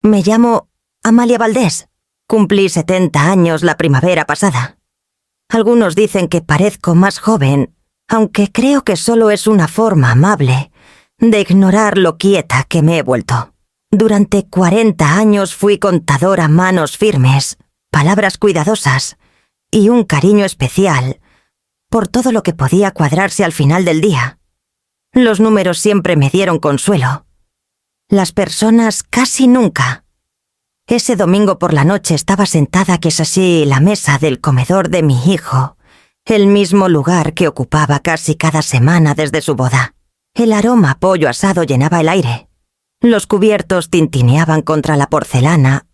Me llamo Amalia Valdés. Cumplí 70 años la primavera pasada. Algunos dicen que parezco más joven, aunque creo que solo es una forma amable de ignorar lo quieta que me he vuelto. Durante 40 años fui contadora a manos firmes, palabras cuidadosas y un cariño especial por todo lo que podía cuadrarse al final del día. Los números siempre me dieron consuelo. Las personas casi nunca. Ese domingo por la noche estaba sentada que es así la mesa del comedor de mi hijo, el mismo lugar que ocupaba casi cada semana desde su boda. El aroma a pollo asado llenaba el aire. Los cubiertos tintineaban contra la porcelana.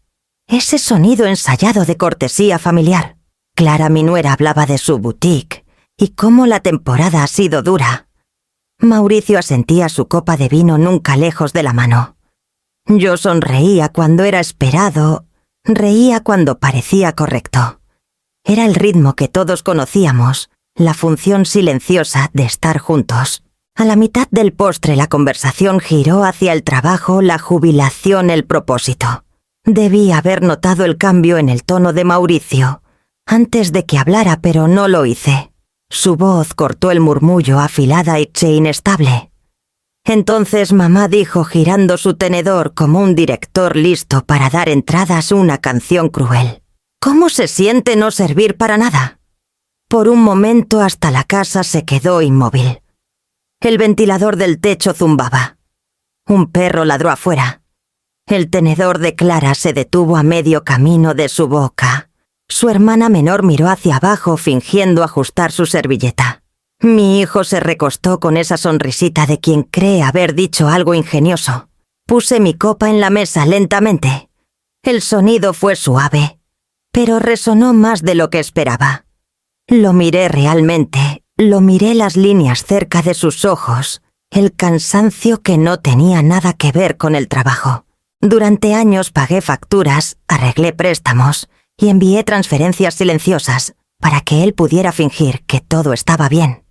Ese sonido ensayado de cortesía familiar. Clara, mi nuera, hablaba de su boutique y cómo la temporada ha sido dura. Mauricio asentía su copa de vino nunca lejos de la mano. Yo sonreía cuando era esperado, reía cuando parecía correcto. Era el ritmo que todos conocíamos, la función silenciosa de estar juntos. A la mitad del postre la conversación giró hacia el trabajo, la jubilación, el propósito. Debí haber notado el cambio en el tono de Mauricio antes de que hablara, pero no lo hice. Su voz cortó el murmullo afilada y inestable. Entonces mamá dijo girando su tenedor como un director listo para dar entradas una canción cruel. ¿Cómo se siente no servir para nada? Por un momento hasta la casa se quedó inmóvil. El ventilador del techo zumbaba. Un perro ladró afuera. El tenedor de Clara se detuvo a medio camino de su boca. Su hermana menor miró hacia abajo fingiendo ajustar su servilleta. Mi hijo se recostó con esa sonrisita de quien cree haber dicho algo ingenioso. Puse mi copa en la mesa lentamente. El sonido fue suave, pero resonó más de lo que esperaba. Lo miré realmente, lo miré las líneas cerca de sus ojos, el cansancio que no tenía nada que ver con el trabajo. Durante años pagué facturas, arreglé préstamos y envié transferencias silenciosas para que él pudiera fingir que todo estaba bien.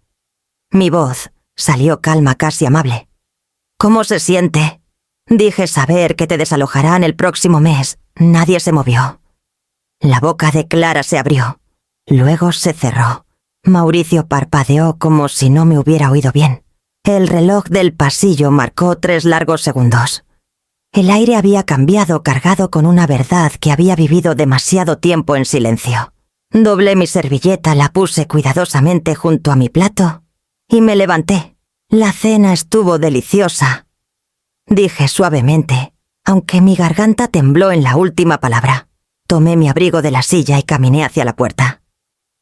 Mi voz salió calma, casi amable. ¿Cómo se siente? Dije saber que te desalojarán el próximo mes. Nadie se movió. La boca de Clara se abrió. Luego se cerró. Mauricio parpadeó como si no me hubiera oído bien. El reloj del pasillo marcó 3 largos segundos. El aire había cambiado, cargado con una verdad que había vivido demasiado tiempo en silencio. Doblé mi servilleta, la puse cuidadosamente junto a mi plato y me levanté. La cena estuvo deliciosa, dije suavemente, aunque mi garganta tembló en la última palabra. Tomé mi abrigo de la silla y caminé hacia la puerta.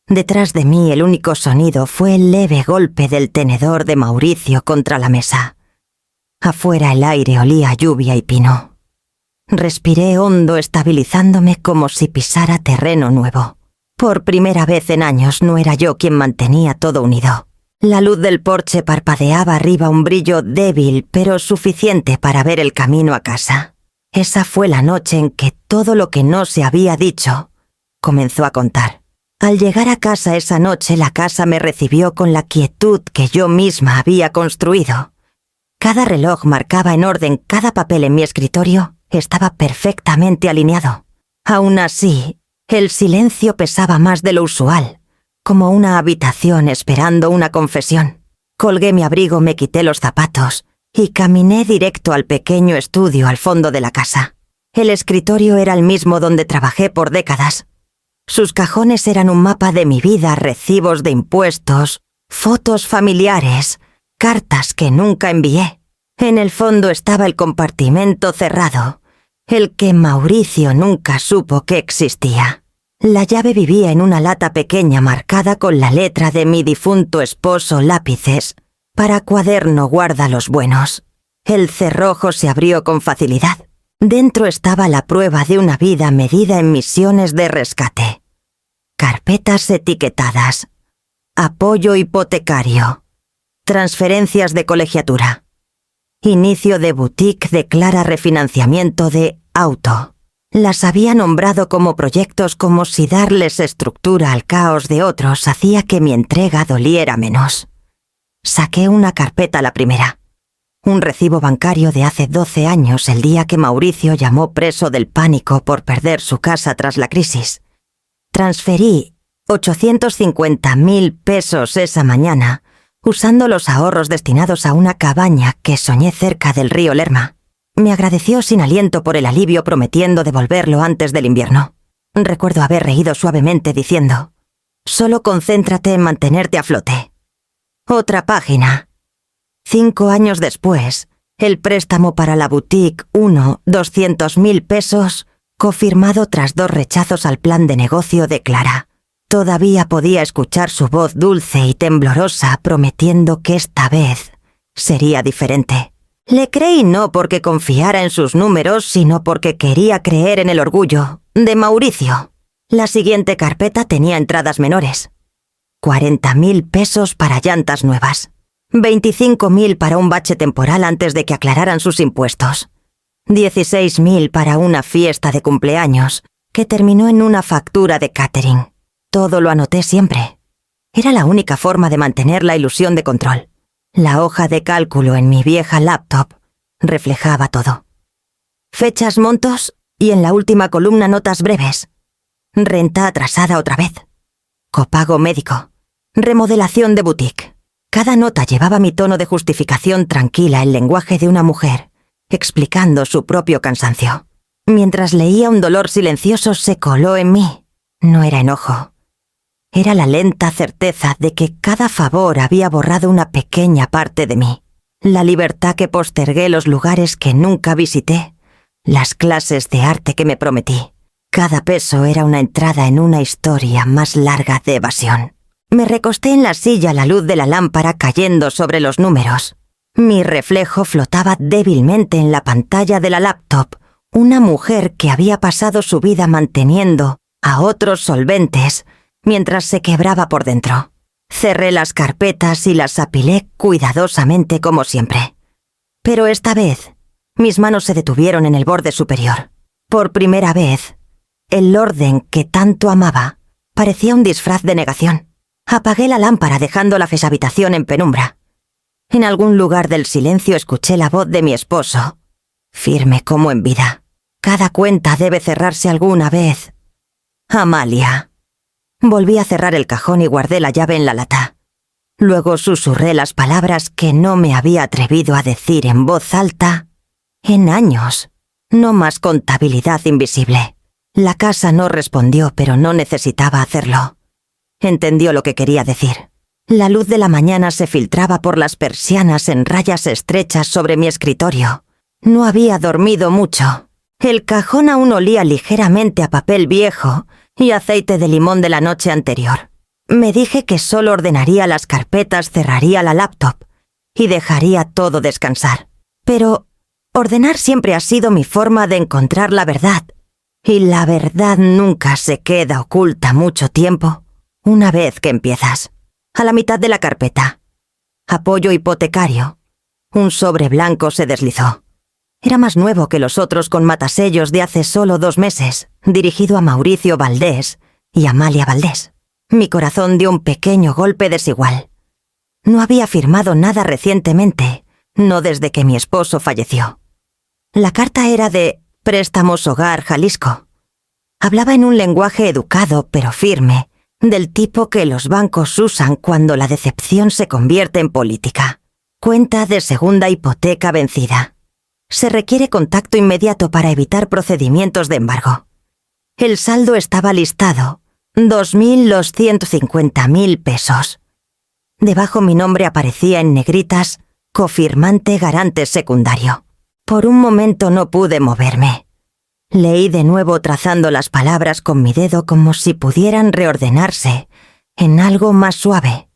Detrás de mí el único sonido fue el leve golpe del tenedor de Mauricio contra la mesa. Afuera el aire olía a lluvia y pino. Respiré hondo, estabilizándome como si pisara terreno nuevo. Por primera vez en años no era yo quien mantenía todo unido. La luz del porche parpadeaba arriba, un brillo débil pero suficiente para ver el camino a casa. Esa fue la noche en que todo lo que no se había dicho comenzó a contar. Al llegar a casa esa noche, la casa me recibió con la quietud que yo misma había construido. Cada reloj marcaba en orden, cada papel en mi escritorio estaba perfectamente alineado. Aún así, el silencio pesaba más de lo usual, como una habitación esperando una confesión. Colgué mi abrigo, me quité los zapatos y caminé directo al pequeño estudio al fondo de la casa. El escritorio era el mismo donde trabajé por décadas. Sus cajones eran un mapa de mi vida, recibos de impuestos, fotos familiares, cartas que nunca envié. En el fondo estaba el compartimento cerrado, el que Mauricio nunca supo que existía. La llave vivía en una lata pequeña marcada con la letra de mi difunto esposo, lápices, para cuaderno guarda los buenos. El cerrojo se abrió con facilidad. Dentro estaba la prueba de una vida medida en misiones de rescate. Carpetas etiquetadas. Apoyo hipotecario. Transferencias de colegiatura. Inicio de boutique de Clara, refinanciamiento de auto. Las había nombrado como proyectos como si darles estructura al caos de otros hacía que mi entrega doliera menos. Saqué una carpeta, la primera. un recibo bancario de hace 12 años, el día que Mauricio llamó preso del pánico por perder su casa tras la crisis. Transferí 850.000 pesos esa mañana, usando los ahorros destinados a una cabaña que soñé cerca del río Lerma. Me agradeció sin aliento por el alivio, prometiendo devolverlo antes del invierno. Recuerdo haber reído suavemente diciendo: «Solo concéntrate en mantenerte a flote». Otra página. 5 años después, el préstamo para la boutique 1, 200.000 pesos, confirmado tras 2 rechazos al plan de negocio de Clara. Todavía podía escuchar su voz dulce y temblorosa prometiendo que esta vez sería diferente. Le creí no porque confiara en sus números, sino porque quería creer en el orgullo de Mauricio. La siguiente carpeta tenía entradas menores. 40.000 pesos para llantas nuevas. 25.000 para un bache temporal antes de que aclararan sus impuestos. 16.000 para una fiesta de cumpleaños, que terminó en una factura de catering. Todo lo anoté siempre. Era la única forma de mantener la ilusión de control. La hoja de cálculo en mi vieja laptop reflejaba todo. Fechas, montos y en la última columna notas breves. Renta atrasada otra vez. Copago médico. Remodelación de boutique. Cada nota llevaba mi tono de justificación tranquila, el lenguaje de una mujer, explicando su propio cansancio. Mientras leía, un dolor silencioso se coló en mí. No era enojo. Era la lenta certeza de que cada favor había borrado una pequeña parte de mí. La libertad que postergué, los lugares que nunca visité, las clases de arte que me prometí. Cada peso era una entrada en una historia más larga de evasión. Me recosté en la silla, la luz de la lámpara cayendo sobre los números. Mi reflejo flotaba débilmente en la pantalla de la laptop. Una mujer que había pasado su vida manteniendo a otros solventes mientras se quebraba por dentro. Cerré las carpetas y las apilé cuidadosamente como siempre. Pero esta vez, mis manos se detuvieron en el borde superior. Por primera vez, el orden que tanto amaba parecía un disfraz de negación. Apagué la lámpara dejando la habitación en penumbra. En algún lugar del silencio escuché la voz de mi esposo, firme como en vida. Cada cuenta debe cerrarse alguna vez. Amalia. Volví a cerrar el cajón y guardé la llave en la lata. Luego susurré las palabras que no me había atrevido a decir en voz alta en años. No más contabilidad invisible. La casa no respondió, pero no necesitaba hacerlo. Entendió lo que quería decir. La luz de la mañana se filtraba por las persianas en rayas estrechas sobre mi escritorio. No había dormido mucho. El cajón aún olía ligeramente a papel viejo y aceite de limón de la noche anterior. Me dije que solo ordenaría las carpetas, cerraría la laptop y dejaría todo descansar. Pero ordenar siempre ha sido mi forma de encontrar la verdad. Y la verdad nunca se queda oculta mucho tiempo. Una vez que empiezas. A la mitad de la carpeta. Apoyo hipotecario. Un sobre blanco se deslizó. Era más nuevo que los otros, con matasellos de hace solo 2 meses, dirigido a Mauricio Valdés y Amalia Valdés. Mi corazón dio un pequeño golpe desigual. No había firmado nada recientemente, no desde que mi esposo falleció. La carta era de Préstamos Hogar Jalisco. Hablaba en un lenguaje educado pero firme, del tipo que los bancos usan cuando la decepción se convierte en política. Cuenta de segunda hipoteca vencida. Se requiere contacto inmediato para evitar procedimientos de embargo. El saldo estaba listado, 2.250.000 pesos. Debajo mi nombre aparecía en negritas, cofirmante garante secundario. Por un momento no pude moverme. Leí de nuevo trazando las palabras con mi dedo como si pudieran reordenarse en algo más suave.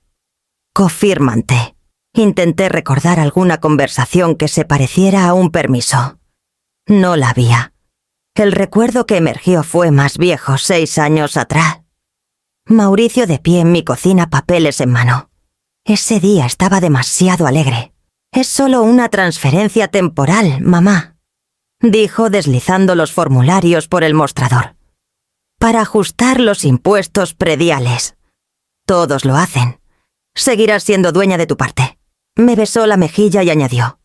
Cofirmante. Intenté recordar alguna conversación que se pareciera a un permiso. No la había. El recuerdo que emergió fue más viejo, 6 años atrás. Mauricio de pie en mi cocina, papeles en mano. Ese día estaba demasiado alegre. «Es solo una transferencia temporal, mamá», dijo deslizando los formularios por el mostrador. «Para ajustar los impuestos prediales. Todos lo hacen. Seguirás siendo dueña de tu parte». Me besó la mejilla y añadió: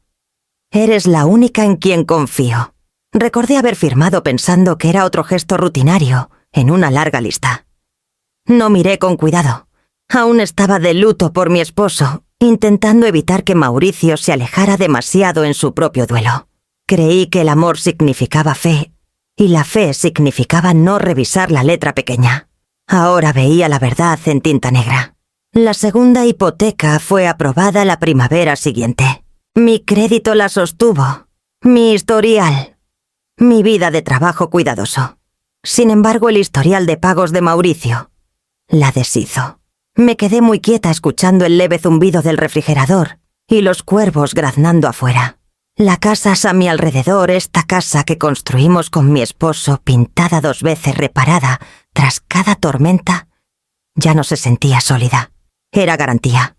Eres la única en quien confío. Recordé haber firmado pensando que era otro gesto rutinario en una larga lista. No miré con cuidado. Aún estaba de luto por mi esposo, intentando evitar que Mauricio se alejara demasiado en su propio duelo. Creí que el amor significaba fe, y la fe significaba no revisar la letra pequeña. Ahora veía la verdad en tinta negra. La segunda hipoteca fue aprobada la primavera siguiente. Mi crédito la sostuvo. Mi historial. Mi vida de trabajo cuidadoso. Sin embargo, el historial de pagos de Mauricio la deshizo. Me quedé muy quieta escuchando el leve zumbido del refrigerador y los cuervos graznando afuera. La casa a mi alrededor, esta casa que construimos con mi esposo, pintada 2 veces, reparada tras cada tormenta, ya no se sentía sólida. Era garantía.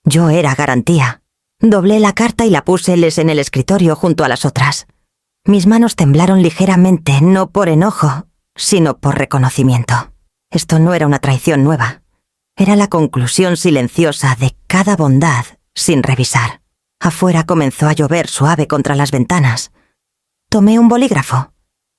Yo era garantía. Doblé la carta y la púseles en el escritorio junto a las otras. Mis manos temblaron ligeramente, no por enojo, sino por reconocimiento. Esto no era una traición nueva. Era la conclusión silenciosa de cada bondad sin revisar. Afuera comenzó a llover suave contra las ventanas. Tomé un bolígrafo.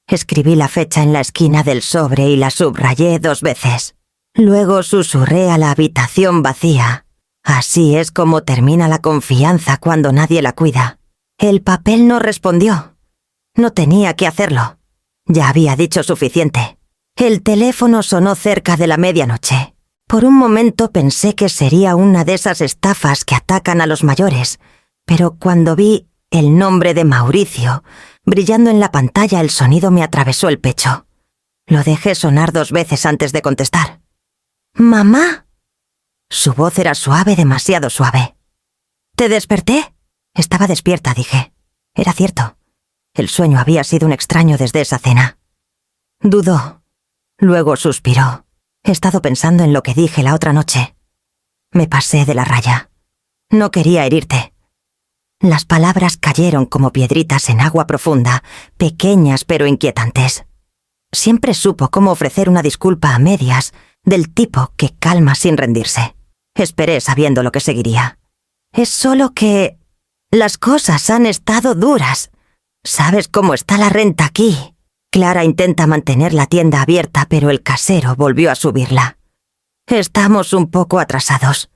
Escribí la fecha en la esquina del sobre y la subrayé 2 veces. Luego susurré a la habitación vacía. Así es como termina la confianza cuando nadie la cuida. El papel no respondió. No tenía que hacerlo. Ya había dicho suficiente. El teléfono sonó cerca de la medianoche. Por un momento pensé que sería una de esas estafas que atacan a los mayores, pero cuando vi el nombre de Mauricio brillando en la pantalla, el sonido me atravesó el pecho. Lo dejé sonar 2 veces antes de contestar. «¿Mamá?» Su voz era suave, demasiado suave. «¿Te desperté?» Estaba despierta, dije. Era cierto. El sueño había sido un extraño desde esa cena. Dudó. Luego suspiró. He estado pensando en lo que dije la otra noche. Me pasé de la raya. No quería herirte. Las palabras cayeron como piedritas en agua profunda, pequeñas pero inquietantes. Siempre supo cómo ofrecer una disculpa a medias, del tipo que calma sin rendirse. Esperé sabiendo lo que seguiría. Es solo que las cosas han estado duras. ¿Sabes cómo está la renta aquí? Clara intenta mantener la tienda abierta, pero el casero volvió a subirla. Estamos un poco atrasados.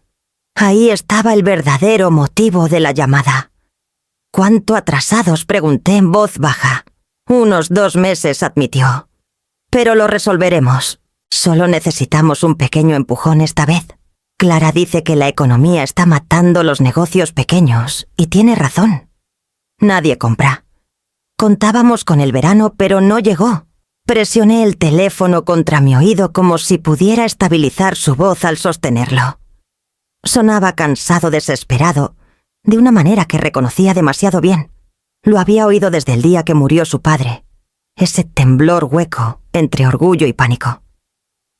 Ahí estaba el verdadero motivo de la llamada. ¿Cuánto atrasados?, pregunté en voz baja. Unos 2 meses, admitió. Pero lo resolveremos. Solo necesitamos un pequeño empujón esta vez. Clara dice que la economía está matando los negocios pequeños, y tiene razón. Nadie compra. Contábamos con el verano, pero no llegó. Presioné el teléfono contra mi oído como si pudiera estabilizar su voz al sostenerlo. Sonaba cansado, desesperado, de una manera que reconocía demasiado bien. Lo había oído desde el día que murió su padre. Ese temblor hueco entre orgullo y pánico.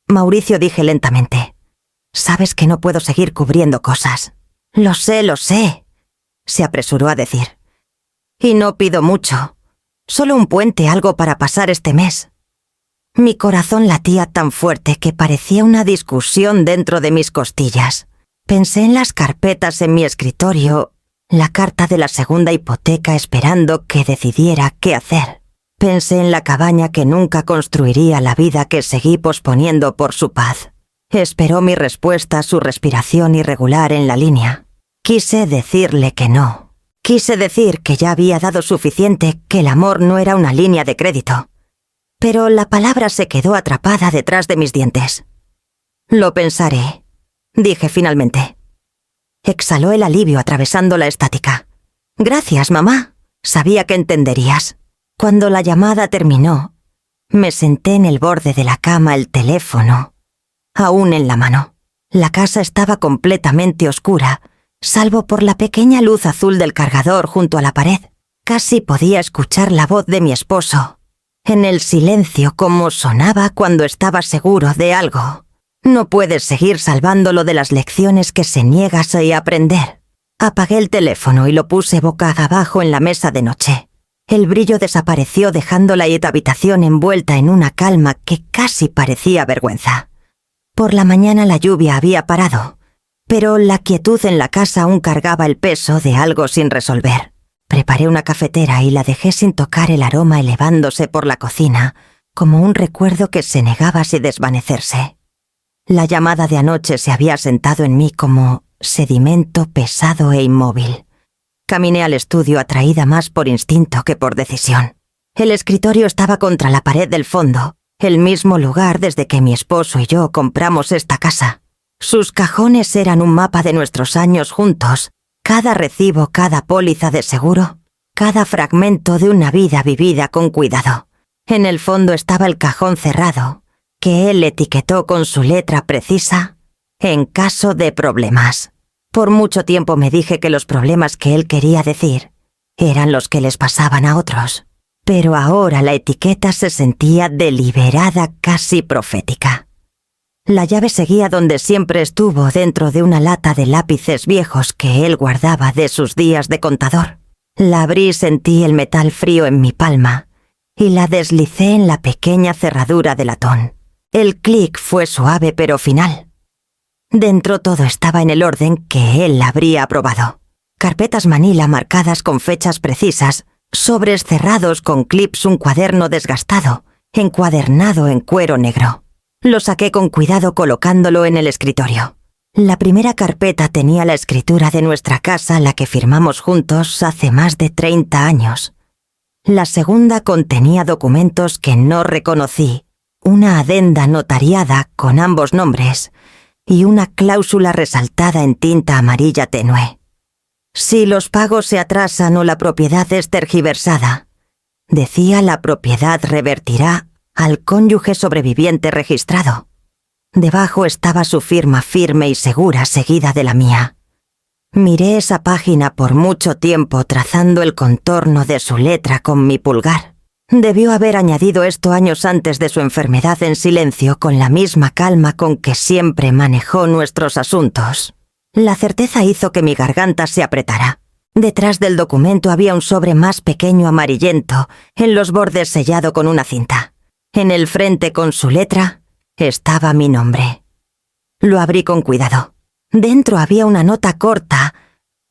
Mauricio, dije lentamente. Sabes que no puedo seguir cubriendo cosas. Lo sé, se apresuró a decir. Y no pido mucho. Solo un puente, algo para pasar este mes. Mi corazón latía tan fuerte que parecía una discusión dentro de mis costillas. Pensé en las carpetas en mi escritorio, la carta de la segunda hipoteca esperando que decidiera qué hacer. Pensé en la cabaña que nunca construiría, la vida que seguí posponiendo por su paz. Esperó mi respuesta, su respiración irregular en la línea. Quise decirle que no. Quise decir que ya había dado suficiente, que el amor no era una línea de crédito. Pero la palabra se quedó atrapada detrás de mis dientes. Lo pensaré, dije finalmente. Exhaló el alivio atravesando la estática. Gracias, mamá. Sabía que entenderías. Cuando la llamada terminó, me senté en el borde de la cama, el teléfono aún en la mano. La casa estaba completamente oscura, salvo por la pequeña luz azul del cargador junto a la pared. Casi podía escuchar la voz de mi esposo, en el silencio, como sonaba cuando estaba seguro de algo. No puedes seguir salvándolo de las lecciones que se niegas a aprender. Apagué el teléfono y lo puse boca abajo en la mesa de noche. El brillo desapareció dejando la habitación envuelta en una calma que casi parecía vergüenza. Por la mañana la lluvia había parado, pero la quietud en la casa aún cargaba el peso de algo sin resolver. Preparé una cafetera y la dejé sin tocar, el aroma elevándose por la cocina, como un recuerdo que se negaba a desvanecerse. La llamada de anoche se había sentado en mí como sedimento pesado e inmóvil. Caminé al estudio atraída más por instinto que por decisión. El escritorio estaba contra la pared del fondo, el mismo lugar desde que mi esposo y yo compramos esta casa. Sus cajones eran un mapa de nuestros años juntos, cada recibo, cada póliza de seguro, cada fragmento de una vida vivida con cuidado. En el fondo estaba el cajón cerrado, que él etiquetó con su letra precisa, en caso de problemas. Por mucho tiempo me dije que los problemas que él quería decir eran los que les pasaban a otros, pero ahora la etiqueta se sentía deliberada, casi profética. La llave seguía donde siempre estuvo, dentro de una lata de lápices viejos que él guardaba de sus días de contador. La abrí y sentí el metal frío en mi palma, y la deslicé en la pequeña cerradura de latón. El clic fue suave pero final. Dentro todo estaba en el orden que él habría aprobado. Carpetas manila marcadas con fechas precisas, sobres cerrados con clips, un cuaderno desgastado, encuadernado en cuero negro. Lo saqué con cuidado colocándolo en el escritorio. La primera carpeta tenía la escritura de nuestra casa, la que firmamos juntos hace más de 30 años. La segunda contenía documentos que no reconocí, una adenda notariada con ambos nombres y una cláusula resaltada en tinta amarilla tenue. Si los pagos se atrasan o la propiedad es tergiversada, decía, la propiedad revertirá al cónyuge sobreviviente registrado. Debajo estaba su firma firme y segura, seguida de la mía. Miré esa página por mucho tiempo, trazando el contorno de su letra con mi pulgar. Debió haber añadido esto años antes de su enfermedad, en silencio, con la misma calma con que siempre manejó nuestros asuntos. La certeza hizo que mi garganta se apretara. Detrás del documento había un sobre más pequeño amarillento, en los bordes sellado con una cinta. En el frente, con su letra, estaba mi nombre. Lo abrí con cuidado. Dentro había una nota corta,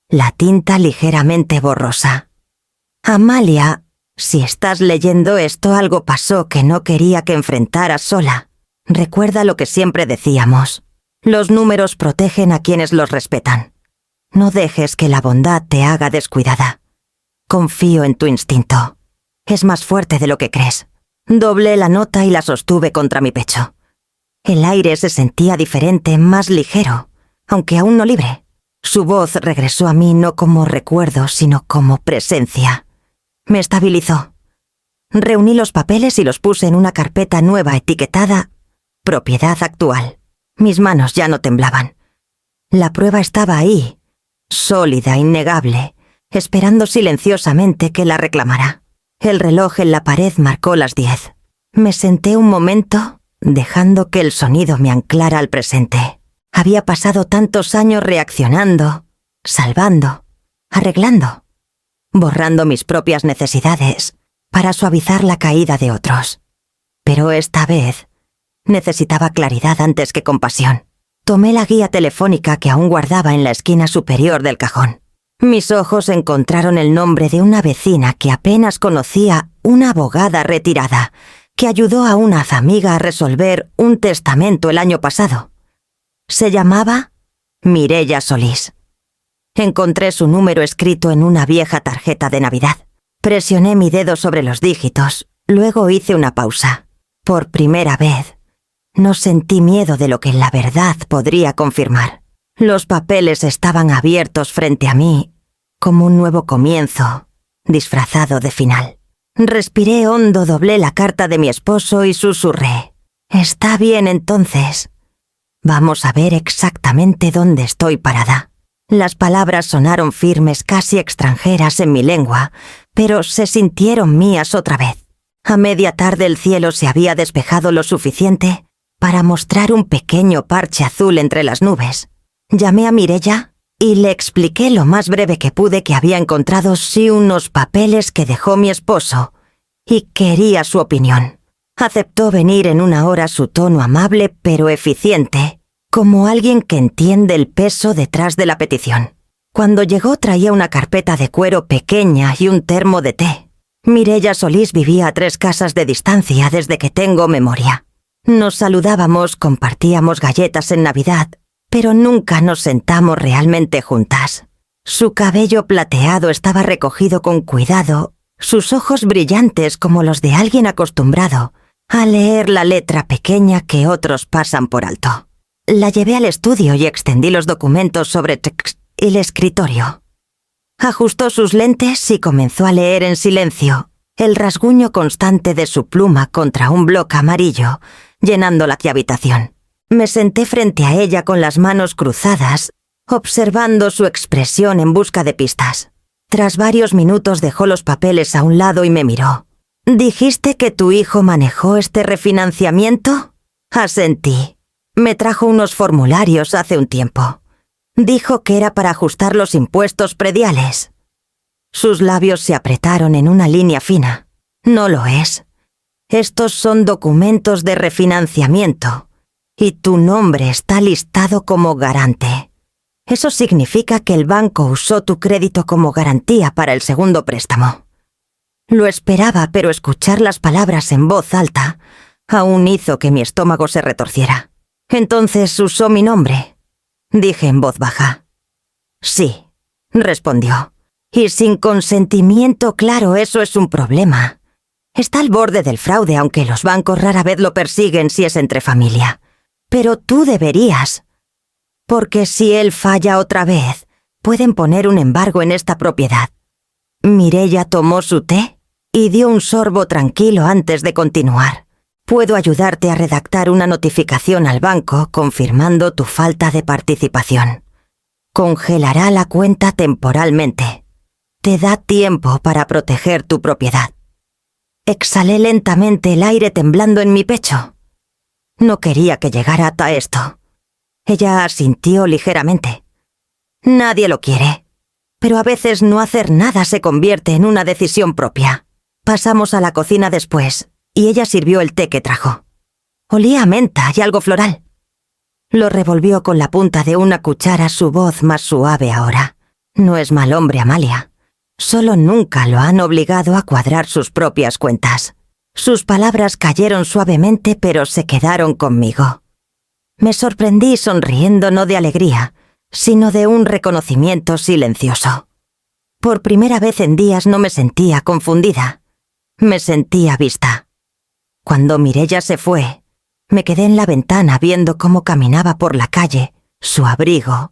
la tinta ligeramente borrosa. Amalia, si estás leyendo esto, algo pasó que no quería que enfrentaras sola. Recuerda lo que siempre decíamos. Los números protegen a quienes los respetan. No dejes que la bondad te haga descuidada. Confío en tu instinto. Es más fuerte de lo que crees. Doblé la nota y la sostuve contra mi pecho. El aire se sentía diferente, más ligero, aunque aún no libre. Su voz regresó a mí no como recuerdo, sino como presencia. Me estabilizó. Reuní los papeles y los puse en una carpeta nueva etiquetada Propiedad actual. Mis manos ya no temblaban. La prueba estaba ahí, sólida, innegable, esperando silenciosamente que la reclamara. El reloj en la pared marcó las 10. Me senté un momento, dejando que el sonido me anclara al presente. Había pasado tantos años reaccionando, salvando, arreglando, borrando mis propias necesidades para suavizar la caída de otros. Pero esta vez necesitaba claridad antes que compasión. Tomé la guía telefónica que aún guardaba en la esquina superior del cajón. Mis ojos encontraron el nombre de una vecina que apenas conocía, una abogada retirada, que ayudó a una amiga a resolver un testamento el año pasado. Se llamaba Mireia Solís. Encontré su número escrito en una vieja tarjeta de Navidad. Presioné mi dedo sobre los dígitos, luego hice una pausa. Por primera vez, no sentí miedo de lo que la verdad podría confirmar. Los papeles estaban abiertos frente a mí, como un nuevo comienzo, disfrazado de final. Respiré hondo, doblé la carta de mi esposo y susurré. Está bien, entonces. Vamos a ver exactamente dónde estoy parada. Las palabras sonaron firmes, casi extranjeras en mi lengua, pero se sintieron mías otra vez. A media tarde el cielo se había despejado lo suficiente para mostrar un pequeño parche azul entre las nubes. Llamé a Mireia y le expliqué lo más breve que pude que había encontrado sí unos papeles que dejó mi esposo y quería su opinión. Aceptó venir en una hora, su tono amable pero eficiente, como alguien que entiende el peso detrás de la petición. Cuando llegó traía una carpeta de cuero pequeña y un termo de té. Mireia Solís vivía a 3 casas de distancia desde que tengo memoria. Nos saludábamos, compartíamos galletas en Navidad, pero nunca nos sentamos realmente juntas. Su cabello plateado estaba recogido con cuidado, sus ojos brillantes como los de alguien acostumbrado a leer la letra pequeña que otros pasan por alto. La llevé al estudio y extendí los documentos sobre el escritorio. Ajustó sus lentes y comenzó a leer en silencio, el rasguño constante de su pluma contra un bloque amarillo, llenando la habitación. Me senté frente a ella con las manos cruzadas, observando su expresión en busca de pistas. Tras varios minutos dejó los papeles a un lado y me miró. ¿Dijiste que tu hijo manejó este refinanciamiento? Asentí. Me trajo unos formularios hace un tiempo. Dijo que era para ajustar los impuestos prediales. Sus labios se apretaron en una línea fina. No lo es. Estos son documentos de refinanciamiento, y tu nombre está listado como garante. Eso significa que el banco usó tu crédito como garantía para el segundo préstamo. Lo esperaba, pero escuchar las palabras en voz alta aún hizo que mi estómago se retorciera. Entonces usó mi nombre, dije en voz baja. Sí, respondió. Y sin consentimiento, claro, eso es un problema. Está al borde del fraude, aunque los bancos rara vez lo persiguen si es entre familia. Pero tú deberías. Porque si él falla otra vez, pueden poner un embargo en esta propiedad. Mireia tomó su té y dio un sorbo tranquilo antes de continuar. Puedo ayudarte a redactar una notificación al banco confirmando tu falta de participación. Congelará la cuenta temporalmente. Te da tiempo para proteger tu propiedad. Exhalé lentamente el aire temblando en mi pecho. No quería que llegara hasta esto. Ella asintió ligeramente. Nadie lo quiere, pero a veces no hacer nada se convierte en una decisión propia. Pasamos a la cocina después, y ella sirvió el té que trajo. Olía a menta y algo floral. Lo revolvió con la punta de una cuchara, su voz más suave ahora. No es mal hombre, Amalia. Solo nunca lo han obligado a cuadrar sus propias cuentas. Sus palabras cayeron suavemente, pero se quedaron conmigo. Me sorprendí sonriendo no de alegría, sino de un reconocimiento silencioso. Por primera vez en días no me sentía confundida. Me sentía vista. Cuando Mireia se fue, me quedé en la ventana viendo cómo caminaba por la calle, su abrigo,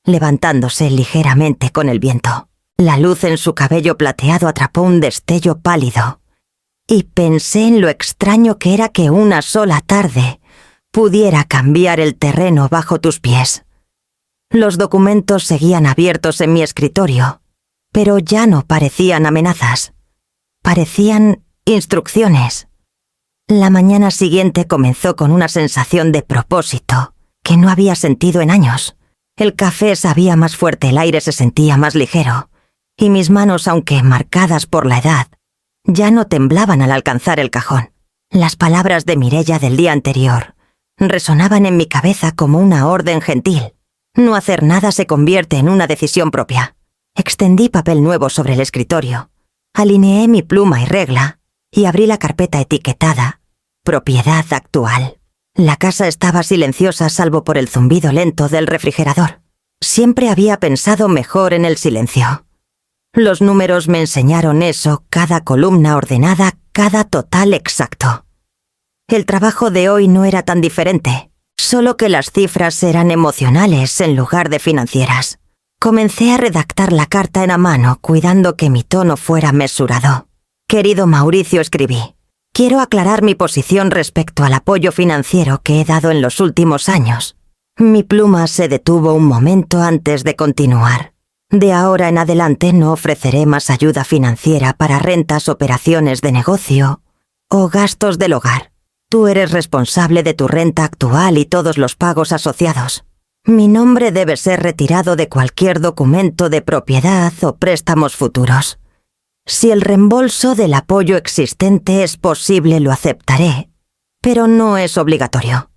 levantándose ligeramente con el viento. La luz en su cabello plateado atrapó un destello pálido, y pensé en lo extraño que era que una sola tarde pudiera cambiar el terreno bajo tus pies. Los documentos seguían abiertos en mi escritorio, pero ya no parecían amenazas. Parecían instrucciones. La mañana siguiente comenzó con una sensación de propósito que no había sentido en años. El café sabía más fuerte, el aire se sentía más ligero, y mis manos, aunque marcadas por la edad, ya no temblaban al alcanzar el cajón. Las palabras de Mireia del día anterior resonaban en mi cabeza como una orden gentil. No hacer nada se convierte en una decisión propia. Extendí papel nuevo sobre el escritorio, alineé mi pluma y regla y abrí la carpeta etiquetada Propiedad actual. La casa estaba silenciosa salvo por el zumbido lento del refrigerador. Siempre había pensado mejor en el silencio. Los números me enseñaron eso, cada columna ordenada, cada total exacto. El trabajo de hoy no era tan diferente, solo que las cifras eran emocionales en lugar de financieras. Comencé a redactar la carta en a mano, cuidando que mi tono fuera mesurado. Querido Mauricio, escribí. Quiero aclarar mi posición respecto al apoyo financiero que he dado en los últimos años. Mi pluma se detuvo un momento antes de continuar. De ahora en adelante no ofreceré más ayuda financiera para rentas, operaciones de negocio o gastos del hogar. Tú eres responsable de tu renta actual y todos los pagos asociados. Mi nombre debe ser retirado de cualquier documento de propiedad o préstamos futuros. Si el reembolso del apoyo existente es posible, lo aceptaré, pero no es obligatorio.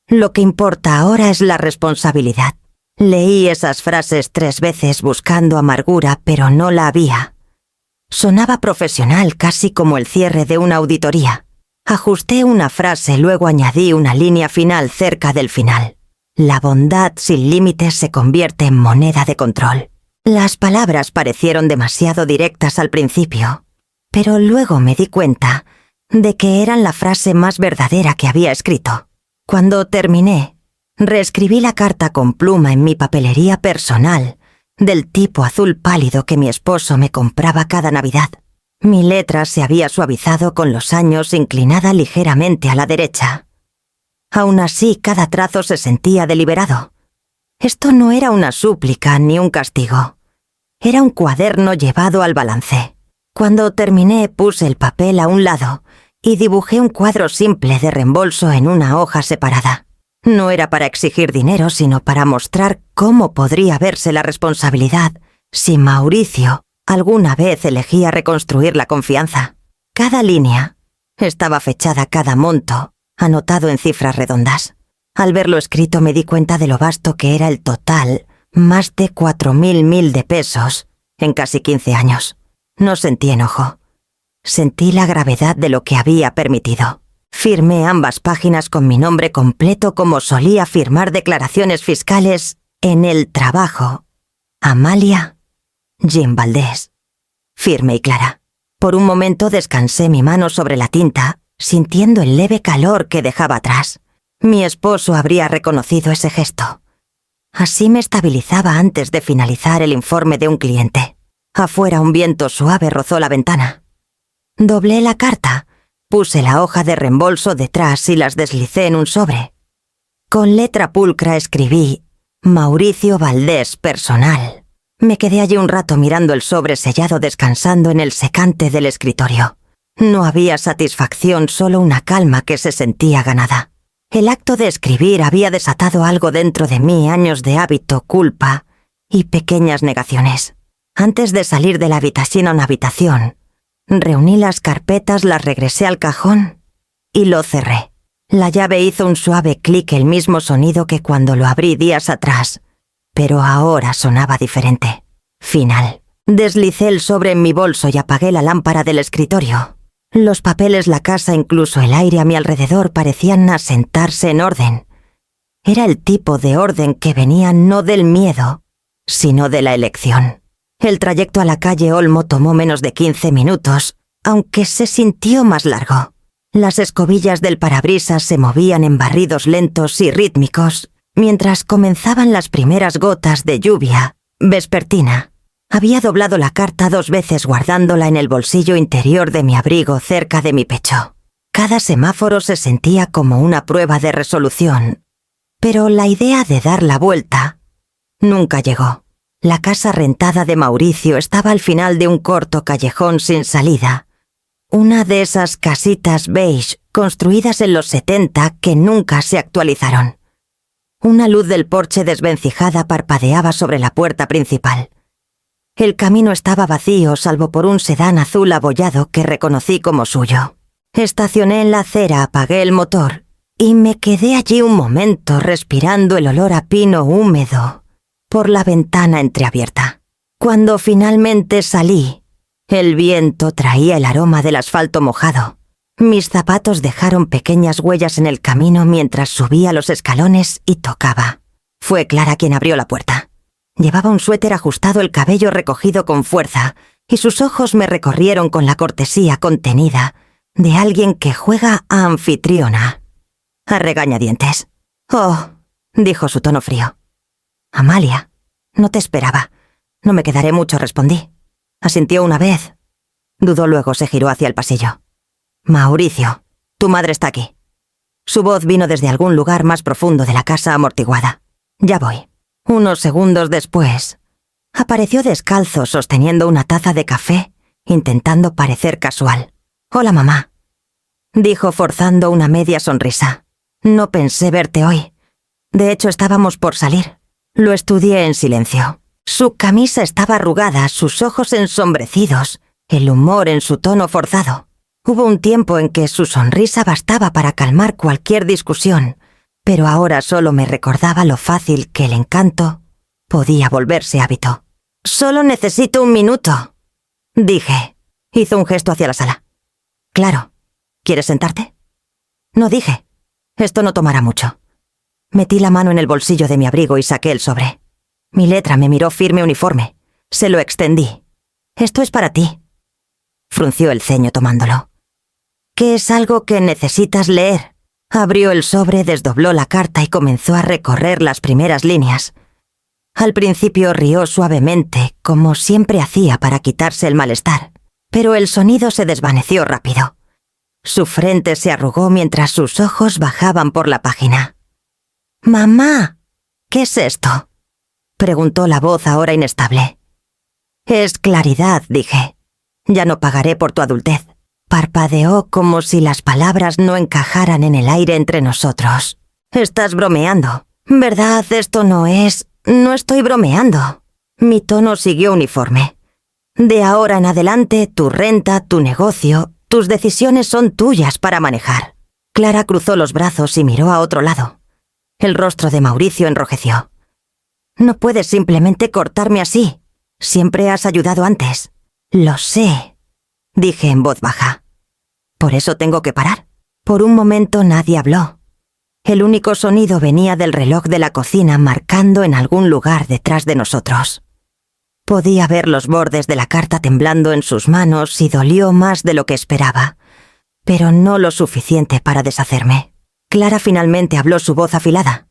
Lo que importa ahora es la responsabilidad. Leí esas frases 3 veces buscando amargura, pero no la había. Sonaba profesional, casi como el cierre de una auditoría. Ajusté una frase, luego añadí una línea final cerca del final. La bondad sin límites se convierte en moneda de control. Las palabras parecieron demasiado directas al principio, pero luego me di cuenta de que eran la frase más verdadera que había escrito. Cuando terminé, reescribí la carta con pluma en mi papelería personal, del tipo azul pálido que mi esposo me compraba cada Navidad. Mi letra se había suavizado con los años, inclinada ligeramente a la derecha. Aún así, cada trazo se sentía deliberado. Esto no era una súplica ni un castigo. Era un cuaderno llevado al balance. Cuando terminé, puse el papel a un lado y dibujé un cuadro simple de reembolso en una hoja separada. No era para exigir dinero, sino para mostrar cómo podría verse la responsabilidad si Mauricio alguna vez elegía reconstruir la confianza. Cada línea estaba fechada, cada monto anotado en cifras redondas. Al verlo escrito me di cuenta de lo vasto que era el total, más de 4.000 de pesos en casi 15 años. No sentí enojo. Sentí la gravedad de lo que había permitido. Firmé ambas páginas con mi nombre completo como solía firmar declaraciones fiscales en el trabajo. Amalia Jim Valdés. Firme y clara. Por un momento descansé mi mano sobre la tinta, sintiendo el leve calor que dejaba atrás. Mi esposo habría reconocido ese gesto. Así me estabilizaba antes de finalizar el informe de un cliente. Afuera un viento suave rozó la ventana. Doblé la carta, puse la hoja de reembolso detrás y las deslicé en un sobre. Con letra pulcra escribí Mauricio Valdés Personal. Me quedé allí un rato mirando el sobre sellado, descansando en el secante del escritorio. No había satisfacción, solo una calma que se sentía ganada. El acto de escribir había desatado algo dentro de mí, años de hábito, culpa y pequeñas negaciones. Antes de salir de la habitación a una habitación, reuní las carpetas, las regresé al cajón y lo cerré. La llave hizo un suave clic, el mismo sonido que cuando lo abrí días atrás, pero ahora sonaba diferente. Final. Deslicé el sobre en mi bolso y apagué la lámpara del escritorio. Los papeles, la casa, incluso el aire a mi alrededor parecían asentarse en orden. Era el tipo de orden que venía no del miedo, sino de la elección. El trayecto a la calle Olmo tomó menos de 15 minutos, aunque se sintió más largo. Las escobillas del parabrisas se movían en barridos lentos y rítmicos, mientras comenzaban las primeras gotas de lluvia vespertina. Había doblado la carta 2 veces, guardándola en el bolsillo interior de mi abrigo cerca de mi pecho. Cada semáforo se sentía como una prueba de resolución, pero la idea de dar la vuelta nunca llegó. La casa rentada de Mauricio estaba al final de un corto callejón sin salida. Una de esas casitas beige construidas en los 70 que nunca se actualizaron. Una luz del porche desvencijada parpadeaba sobre la puerta principal. El camino estaba vacío, salvo por un sedán azul abollado que reconocí como suyo. Estacioné en la acera, apagué el motor y me quedé allí un momento respirando el olor a pino húmedo por la ventana entreabierta. Cuando finalmente salí, el viento traía el aroma del asfalto mojado. Mis zapatos dejaron pequeñas huellas en el camino mientras subía los escalones y tocaba. Fue Clara quien abrió la puerta. Llevaba un suéter ajustado, el cabello recogido con fuerza, y sus ojos me recorrieron con la cortesía contenida de alguien que juega a anfitriona. A regañadientes. «Oh», dijo su tono frío. «Amalia, no te esperaba. No me quedaré mucho», respondí. Asintió una vez. Dudó, luego se giró hacia el pasillo. «Mauricio, tu madre está aquí». Su voz vino desde algún lugar más profundo de la casa amortiguada. «Ya voy». Unos segundos después, apareció descalzo sosteniendo una taza de café, intentando parecer casual. «Hola, mamá», dijo forzando una media sonrisa. «No pensé verte hoy. De hecho, estábamos por salir». Lo estudié en silencio. Su camisa estaba arrugada, sus ojos ensombrecidos, el humor en su tono forzado. Hubo un tiempo en que su sonrisa bastaba para calmar cualquier discusión, pero ahora solo me recordaba lo fácil que el encanto Podía volverse hábito. «Solo necesito 1 minuto», dije. Hizo un gesto hacia la sala. «Claro. ¿Quieres sentarte?» No dije. «Esto no tomará mucho». Metí la mano en el bolsillo de mi abrigo y saqué el sobre. Mi letra me miró firme uniforme. Se lo extendí. «Esto es para ti». Frunció el ceño tomándolo. «¿Qué es algo que necesitas leer?» Abrió el sobre, desdobló la carta y comenzó a recorrer las primeras líneas. Al principio rió suavemente, como siempre hacía para quitarse el malestar, pero el sonido se desvaneció rápido. Su frente se arrugó mientras sus ojos bajaban por la página. «Mamá, ¿qué es esto?», preguntó la voz ahora inestable. «Es claridad», dije. «Ya no pagaré por tu adultez». Parpadeó como si las palabras no encajaran en el aire entre nosotros. «Estás bromeando. ¿Verdad? Esto no es... No estoy bromeando». Mi tono siguió uniforme. «De ahora en adelante, tu renta, tu negocio, tus decisiones son tuyas para manejar». Clara cruzó los brazos y miró a otro lado. El rostro de Mauricio enrojeció. «No puedes simplemente cortarme así. Siempre has ayudado antes». «Lo sé», dije en voz baja. «¿Por eso tengo que parar?» Por un momento nadie habló. El único sonido venía del reloj de la cocina marcando en algún lugar detrás de nosotros. Podía ver los bordes de la carta temblando en sus manos y dolió más de lo que esperaba, pero no lo suficiente para deshacerme. Clara finalmente habló, su voz afilada.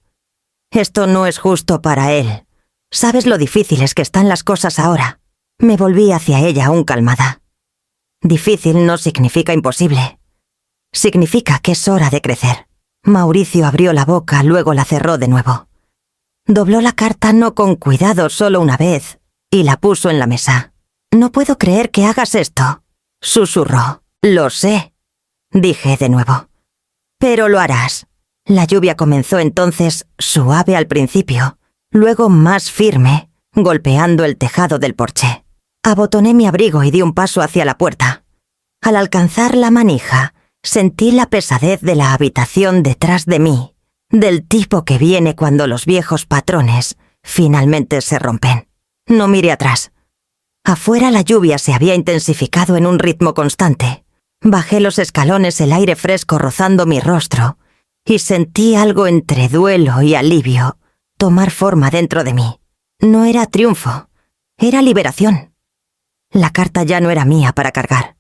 «Esto no es justo para él. ¿Sabes lo difíciles que están las cosas ahora?» Me volví hacia ella aún calmada. Difícil no significa imposible. Significa que es hora de crecer. Mauricio abrió la boca, luego la cerró de nuevo. Dobló la carta no con cuidado solo una vez y la puso en la mesa. «No puedo creer que hagas esto», susurró. «Lo sé», dije de nuevo. «Pero lo harás». La lluvia comenzó entonces suave al principio, luego más firme, golpeando el tejado del porche. Abotoné mi abrigo y di un paso hacia la puerta. Al alcanzar la manija, sentí la pesadez de la habitación detrás de mí, del tipo que viene cuando los viejos patrones finalmente se rompen. No miré atrás. Afuera la lluvia se había intensificado en un ritmo constante. Bajé los escalones, el aire fresco rozando mi rostro, y sentí algo entre duelo y alivio tomar forma dentro de mí. No era triunfo, era liberación. La carta ya no era mía para cargar.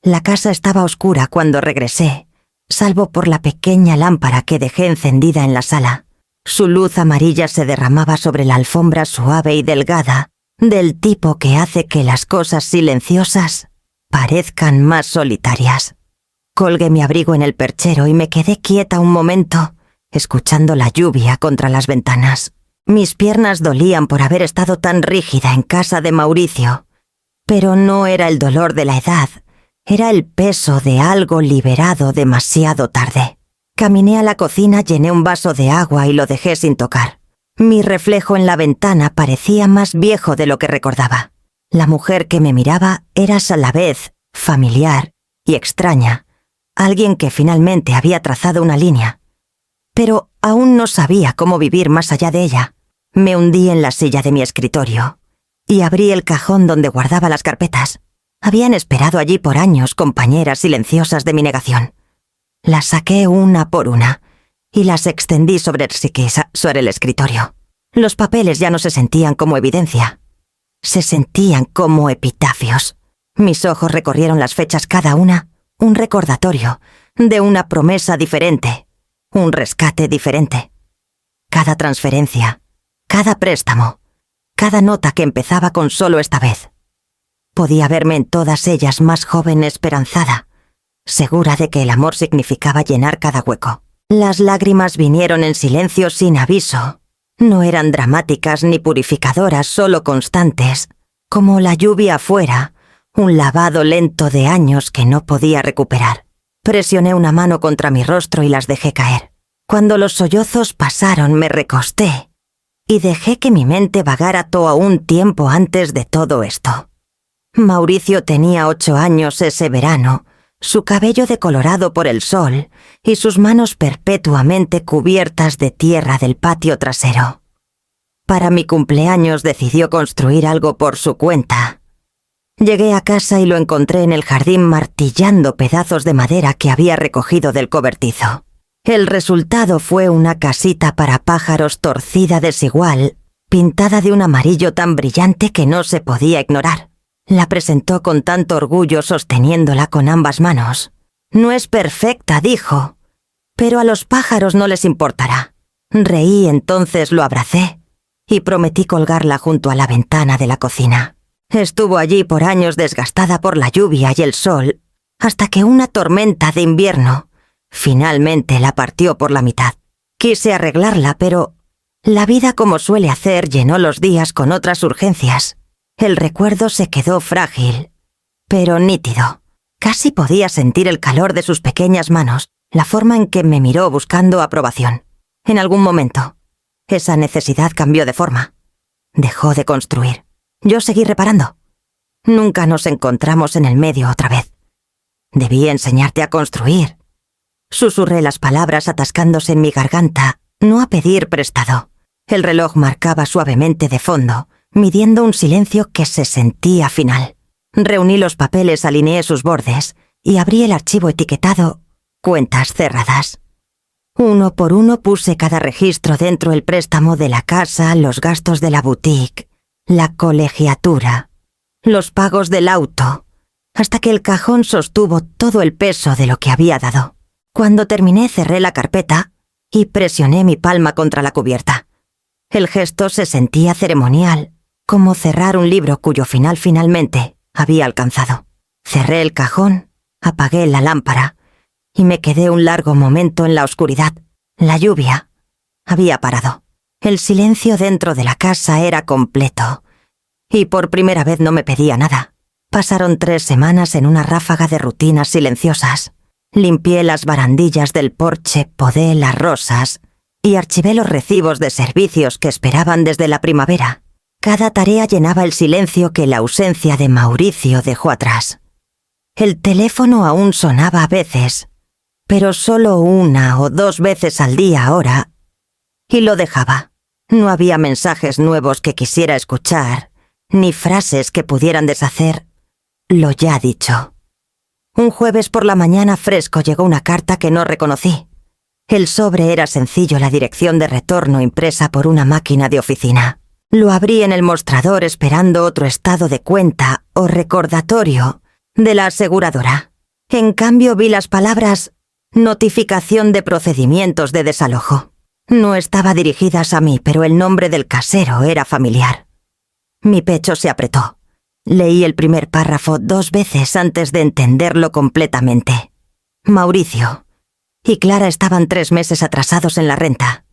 La casa estaba oscura cuando regresé, salvo por la pequeña lámpara que dejé encendida en la sala. Su luz amarilla se derramaba sobre la alfombra suave y delgada, del tipo que hace que las cosas silenciosas parezcan más solitarias. Colgué mi abrigo en el perchero y me quedé quieta un momento, escuchando la lluvia contra las ventanas. Mis piernas dolían por haber estado tan rígida en casa de Mauricio, pero no era el dolor de la edad, era el peso de algo liberado demasiado tarde. Caminé a la cocina, llené un vaso de agua y lo dejé sin tocar. Mi reflejo en la ventana parecía más viejo de lo que recordaba. La mujer que me miraba era a la vez familiar y extraña, alguien que finalmente había trazado una línea. Pero aún no sabía cómo vivir más allá de ella. Me hundí en la silla de mi escritorio y abrí el cajón donde guardaba las carpetas. Habían esperado allí por años, compañeras silenciosas de mi negación. Las saqué una por una y las extendí sobre el escritorio. Los papeles ya no se sentían como evidencia. Se sentían como epitafios. Mis ojos recorrieron las fechas, cada una un recordatorio de una promesa diferente, un rescate diferente. Cada transferencia, cada préstamo, cada nota que empezaba con «solo esta vez». Podía verme en todas ellas más joven, esperanzada, segura de que el amor significaba llenar cada hueco. Las lágrimas vinieron en silencio sin aviso. No eran dramáticas ni purificadoras, solo constantes, como la lluvia afuera, un lavado lento de años que no podía recuperar. Presioné una mano contra mi rostro y las dejé caer. Cuando los sollozos pasaron, me recosté y dejé que mi mente vagara todo un tiempo antes de todo esto. Mauricio tenía 8 años ese verano, su cabello decolorado por el sol y sus manos perpetuamente cubiertas de tierra del patio trasero. Para mi cumpleaños decidió construir algo por su cuenta. Llegué a casa y lo encontré en el jardín martillando pedazos de madera que había recogido del cobertizo. El resultado fue una casita para pájaros torcida desigual, pintada de un amarillo tan brillante que no se podía ignorar. La presentó con tanto orgullo sosteniéndola con ambas manos. «No es perfecta», dijo, «pero a los pájaros no les importará». Reí, entonces lo abracé y prometí colgarla junto a la ventana de la cocina. Estuvo allí por años desgastada por la lluvia y el sol, hasta que una tormenta de invierno finalmente la partió por la mitad. Quise arreglarla, pero la vida, como suele hacer, llenó los días con otras urgencias. El recuerdo se quedó frágil, pero nítido. Casi podía sentir el calor de sus pequeñas manos, la forma en que me miró buscando aprobación. En algún momento, esa necesidad cambió de forma. Dejó de construir. Yo seguí reparando. Nunca nos encontramos en el medio otra vez. «Debí enseñarte a construir». Susurré las palabras atascándose en mi garganta, no a pedir prestado. El reloj marcaba suavemente de fondo, midiendo un silencio que se sentía final. Reuní los papeles, alineé sus bordes y abrí el archivo etiquetado «Cuentas cerradas». Uno por uno puse cada registro dentro: el préstamo de la casa, los gastos de la boutique, la colegiatura, los pagos del auto, hasta que el cajón sostuvo todo el peso de lo que había dado. Cuando terminé, cerré la carpeta y presioné mi palma contra la cubierta. El gesto se sentía ceremonial, como cerrar un libro cuyo final finalmente había alcanzado. Cerré el cajón, apagué la lámpara y me quedé un largo momento en la oscuridad. La lluvia había parado. El silencio dentro de la casa era completo, y por primera vez no me pedía nada. Pasaron 3 semanas en una ráfaga de rutinas silenciosas. Limpié las barandillas del porche, podé las rosas y archivé los recibos de servicios que esperaban desde la primavera. Cada tarea llenaba el silencio que la ausencia de Mauricio dejó atrás. El teléfono aún sonaba a veces, pero solo 1 o 2 veces al día ahora, y lo dejaba. No había mensajes nuevos que quisiera escuchar, ni frases que pudieran deshacer lo ya dicho. Un jueves por la mañana fresco llegó una carta que no reconocí. El sobre era sencillo, la dirección de retorno impresa por una máquina de oficina. Lo abrí en el mostrador esperando otro estado de cuenta o recordatorio de la aseguradora. En cambio vi las palabras «Notificación de procedimientos de desalojo». No estaban dirigidas a mí, pero el nombre del casero era familiar. Mi pecho se apretó. Leí el primer párrafo 2 veces antes de entenderlo completamente. Mauricio y Clara estaban 3 meses atrasados en la renta.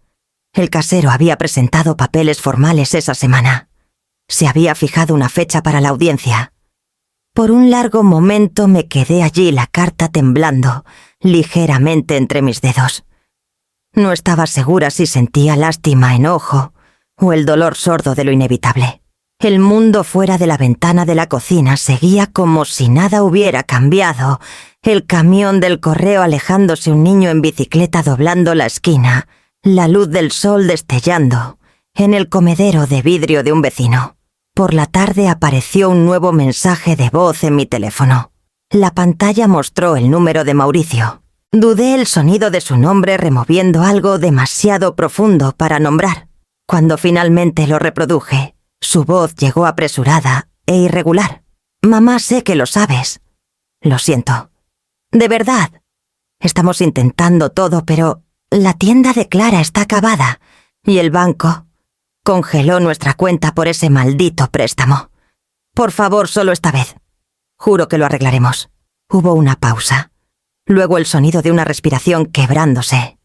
El casero había presentado papeles formales esa semana. Se había fijado una fecha para la audiencia. Por un largo momento me quedé allí, la carta temblando ligeramente entre mis dedos. No estaba segura si sentía lástima, enojo o el dolor sordo de lo inevitable. El mundo fuera de la ventana de la cocina seguía como si nada hubiera cambiado. El camión del correo alejándose, un niño en bicicleta doblando la esquina, la luz del sol destellando en el comedero de vidrio de un vecino. Por la tarde apareció un nuevo mensaje de voz en mi teléfono. La pantalla mostró el número de Mauricio. Dudé el sonido de su nombre, removiendo algo demasiado profundo para nombrar. Cuando finalmente lo reproduje, su voz llegó apresurada e irregular. «Mamá, sé que lo sabes. Lo siento. De verdad. Estamos intentando todo, pero la tienda de Clara está acabada y el banco congeló nuestra cuenta por ese maldito préstamo. Por favor, solo esta vez. Juro que lo arreglaremos». Hubo una pausa. Luego el sonido de una respiración quebrándose.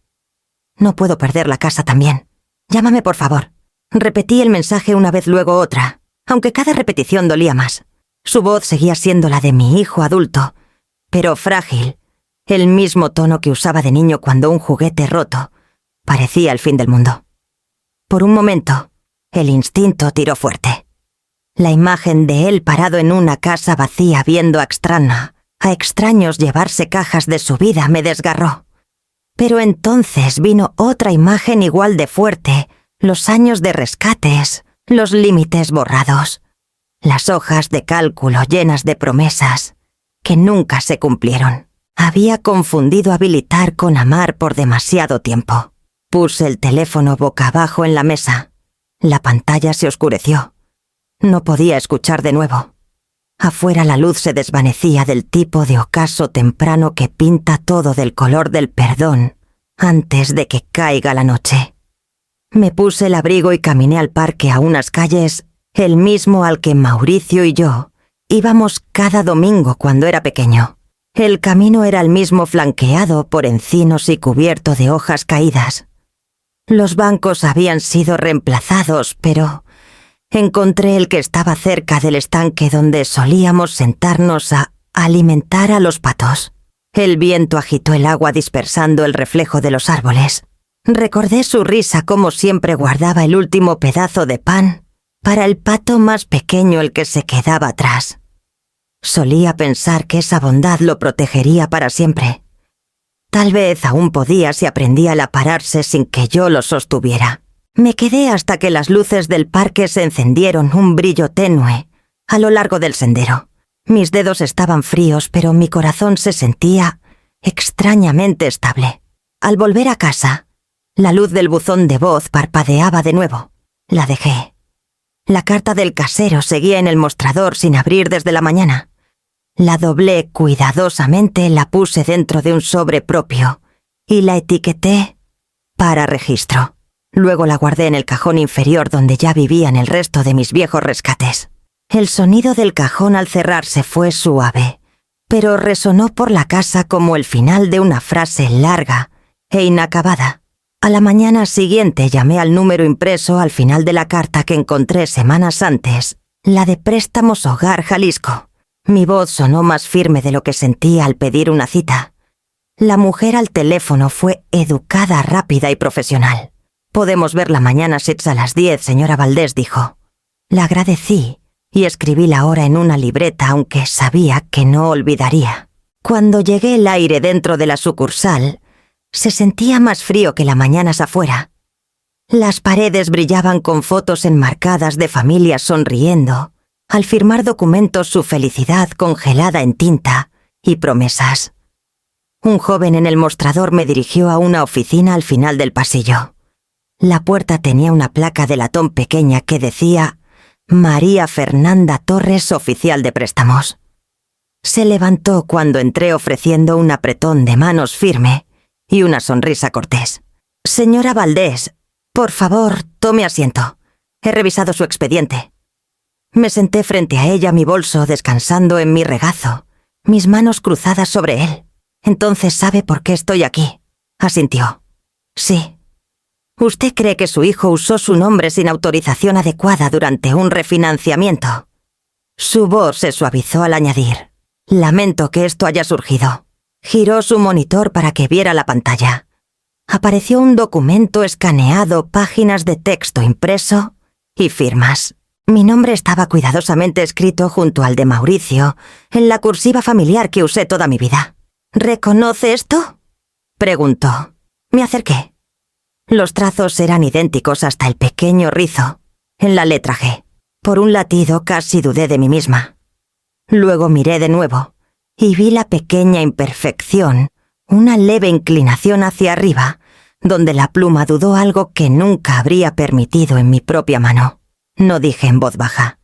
«No puedo perder la casa también. Llámame, por favor». Repetí el mensaje una vez, luego otra, aunque cada repetición dolía más. Su voz seguía siendo la de mi hijo adulto, pero frágil, el mismo tono que usaba de niño cuando un juguete roto parecía el fin del mundo. Por un momento, el instinto tiró fuerte. La imagen de él parado en una casa vacía viendo a extraños llevarse cajas de su vida me desgarró. Pero entonces vino otra imagen igual de fuerte, los años de rescates, los límites borrados, las hojas de cálculo llenas de promesas que nunca se cumplieron. Había confundido habilitar con amar por demasiado tiempo. Puse el teléfono boca abajo en la mesa. La pantalla se oscureció. No podía escuchar de nuevo. Afuera la luz se desvanecía del tipo de ocaso temprano que pinta todo del color del perdón antes de que caiga la noche. Me puse el abrigo y caminé al parque a unas calles, el mismo al que Mauricio y yo íbamos cada domingo cuando era pequeño. El camino era el mismo, flanqueado por encinos y cubierto de hojas caídas. Los bancos habían sido reemplazados, pero encontré el que estaba cerca del estanque donde solíamos sentarnos a alimentar a los patos. El viento agitó el agua dispersando el reflejo de los árboles. Recordé su risa, como siempre guardaba el último pedazo de pan para el pato más pequeño, el que se quedaba atrás. Solía pensar que esa bondad lo protegería para siempre. Tal vez aún podía si aprendía a pararse sin que yo lo sostuviera. Me quedé hasta que las luces del parque se encendieron un brillo tenue a lo largo del sendero. Mis dedos estaban fríos, pero mi corazón se sentía extrañamente estable. Al volver a casa, la luz del buzón de voz parpadeaba de nuevo. La dejé. La carta del casero seguía en el mostrador sin abrir desde la mañana. La doblé cuidadosamente, la puse dentro de un sobre propio y la etiqueté para registro. Luego la guardé en el cajón inferior donde ya vivían el resto de mis viejos rescates. El sonido del cajón al cerrarse fue suave, pero resonó por la casa como el final de una frase larga e inacabada. A la mañana siguiente llamé al número impreso al final de la carta que encontré semanas antes, la de Préstamos Hogar Jalisco. Mi voz sonó más firme de lo que sentía al pedir una cita. La mujer al teléfono fue educada, rápida y profesional. «Podemos verla mañana a las 10, señora Valdés», dijo. La agradecí y escribí la hora en una libreta, aunque sabía que no olvidaría. Cuando llegué, el aire dentro de la sucursal se sentía más frío que las mañanas afuera. Las paredes brillaban con fotos enmarcadas de familias sonriendo al firmar documentos, su felicidad congelada en tinta y promesas. Un joven en el mostrador me dirigió a una oficina al final del pasillo. La puerta tenía una placa de latón pequeña que decía María Fernanda Torres, oficial de préstamos. Se levantó cuando entré ofreciendo un apretón de manos firme y una sonrisa cortés. «Señora Valdés, por favor, tome asiento. He revisado su expediente». Me senté frente a ella, mi bolso descansando en mi regazo, mis manos cruzadas sobre él. «Entonces sabe por qué estoy aquí», asintió. «Sí». «¿Usted cree que su hijo usó su nombre sin autorización adecuada durante un refinanciamiento?» Su voz se suavizó al añadir: «Lamento que esto haya surgido». Giró su monitor para que viera la pantalla. Apareció un documento escaneado, páginas de texto impreso y firmas. Mi nombre estaba cuidadosamente escrito junto al de Mauricio, en la cursiva familiar que usé toda mi vida. «¿Reconoce esto?», preguntó. Me acerqué. Los trazos eran idénticos hasta el pequeño rizo en la letra G. Por un latido casi dudé de mí misma. Luego miré de nuevo y vi la pequeña imperfección, una leve inclinación hacia arriba, donde la pluma dudó, algo que nunca habría permitido en mi propia mano. No dije en voz baja: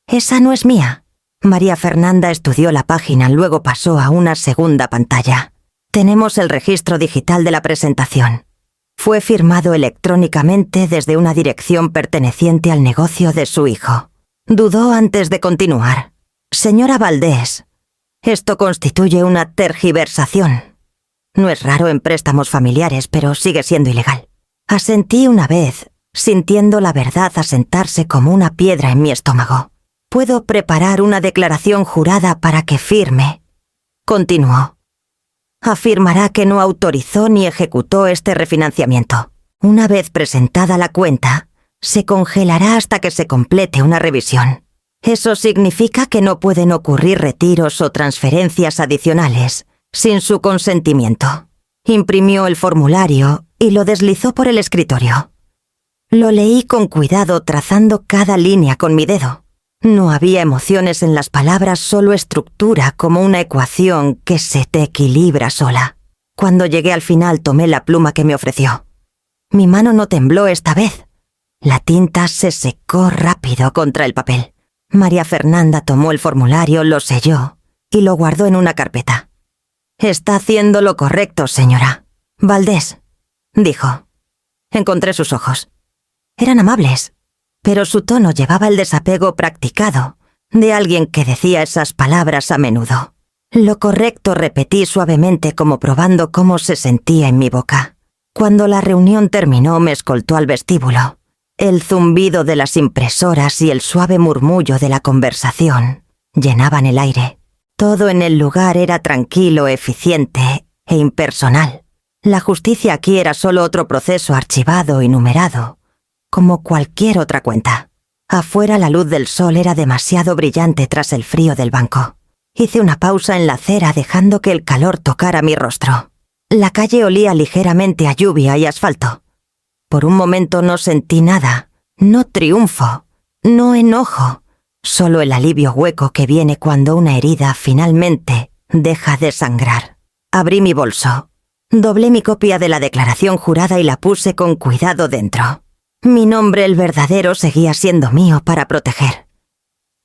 «Esa no es mía». María Fernanda estudió la página, luego pasó a una segunda pantalla. «Tenemos el registro digital de la presentación. Fue firmado electrónicamente desde una dirección perteneciente al negocio de su hijo». Dudó antes de continuar. «Señora Valdés, esto constituye una tergiversación. No es raro en préstamos familiares, pero sigue siendo ilegal». Asentí una vez, sintiendo la verdad asentarse como una piedra en mi estómago. «Puedo preparar una declaración jurada para que firme», continuó. «Afirmará que no autorizó ni ejecutó este refinanciamiento. Una vez presentada la cuenta, se congelará hasta que se complete una revisión. Eso significa que no pueden ocurrir retiros o transferencias adicionales sin su consentimiento». Imprimió el formulario y lo deslizó por el escritorio. Lo leí con cuidado, trazando cada línea con mi dedo. No había emociones en las palabras, solo estructura, como una ecuación que se te equilibra sola. Cuando llegué al final, tomé la pluma que me ofreció. Mi mano no tembló esta vez. La tinta se secó rápido contra el papel. María Fernanda tomó el formulario, lo selló y lo guardó en una carpeta. «Está haciendo lo correcto, señora. Valdés», dijo. Encontré sus ojos. Eran amables, pero su tono llevaba el desapego practicado de alguien que decía esas palabras a menudo. «Lo correcto», repetí suavemente, como probando cómo se sentía en mi boca. Cuando la reunión terminó, me escoltó al vestíbulo. El zumbido de las impresoras y el suave murmullo de la conversación llenaban el aire. Todo en el lugar era tranquilo, eficiente e impersonal. La justicia aquí era solo otro proceso archivado y numerado, como cualquier otra cuenta. Afuera la luz del sol era demasiado brillante tras el frío del banco. Hice una pausa en la acera, dejando que el calor tocara mi rostro. La calle olía ligeramente a lluvia y asfalto. Por un momento no sentí nada, no triunfo, no enojo, solo el alivio hueco que viene cuando una herida finalmente deja de sangrar. Abrí mi bolso, doblé mi copia de la declaración jurada y la puse con cuidado dentro. Mi nombre, el verdadero, seguía siendo mío para proteger.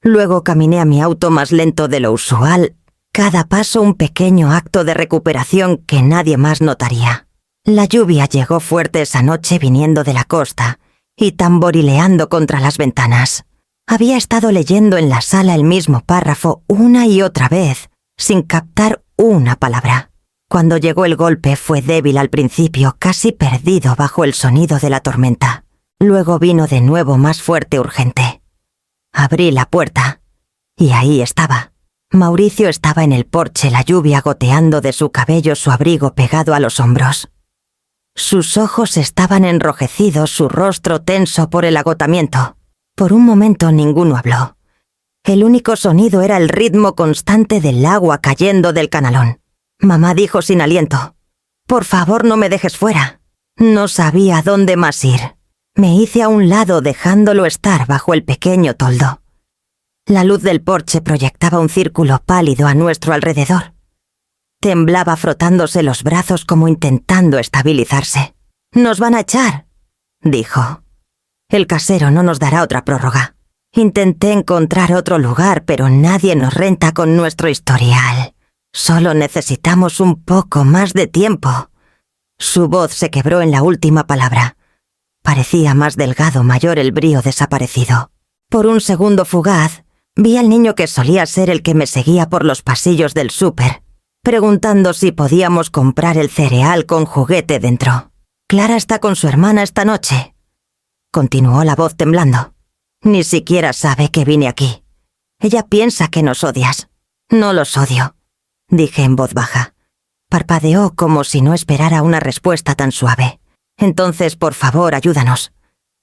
Luego caminé a mi auto más lento de lo usual, cada paso un pequeño acto de recuperación que nadie más notaría. La lluvia llegó fuerte esa noche, viniendo de la costa y tamborileando contra las ventanas. Había estado leyendo en la sala el mismo párrafo una y otra vez, sin captar una palabra. Cuando llegó el golpe fue débil al principio, casi perdido bajo el sonido de la tormenta. Luego vino de nuevo, más fuerte, urgente. Abrí la puerta y ahí estaba. Mauricio estaba en el porche, la lluvia goteando de su cabello, su abrigo pegado a los hombros. Sus ojos estaban enrojecidos, su rostro tenso por el agotamiento. Por un momento ninguno habló. El único sonido era el ritmo constante del agua cayendo del canalón. Mamá dijo sin aliento: «Por favor, no me dejes fuera». No sabía a dónde más ir. Me hice a un lado, dejándolo estar bajo el pequeño toldo. La luz del porche proyectaba un círculo pálido a nuestro alrededor. Temblaba, frotándose los brazos como intentando estabilizarse. «Nos van a echar», dijo. «El casero no nos dará otra prórroga. Intenté encontrar otro lugar, pero nadie nos renta con nuestro historial. Solo necesitamos un poco más de tiempo». Su voz se quebró en la última palabra. Parecía más delgado, mayor, el brío desaparecido. Por un segundo fugaz, vi al niño que solía ser el que me seguía por los pasillos del súper, preguntando si podíamos comprar el cereal con juguete dentro. «Clara está con su hermana esta noche», continuó la voz temblando. «Ni siquiera sabe que vine aquí. Ella piensa que nos odias». «No los odio», dije en voz baja. Parpadeó como si no esperara una respuesta tan suave. «Entonces, por favor, ayúdanos.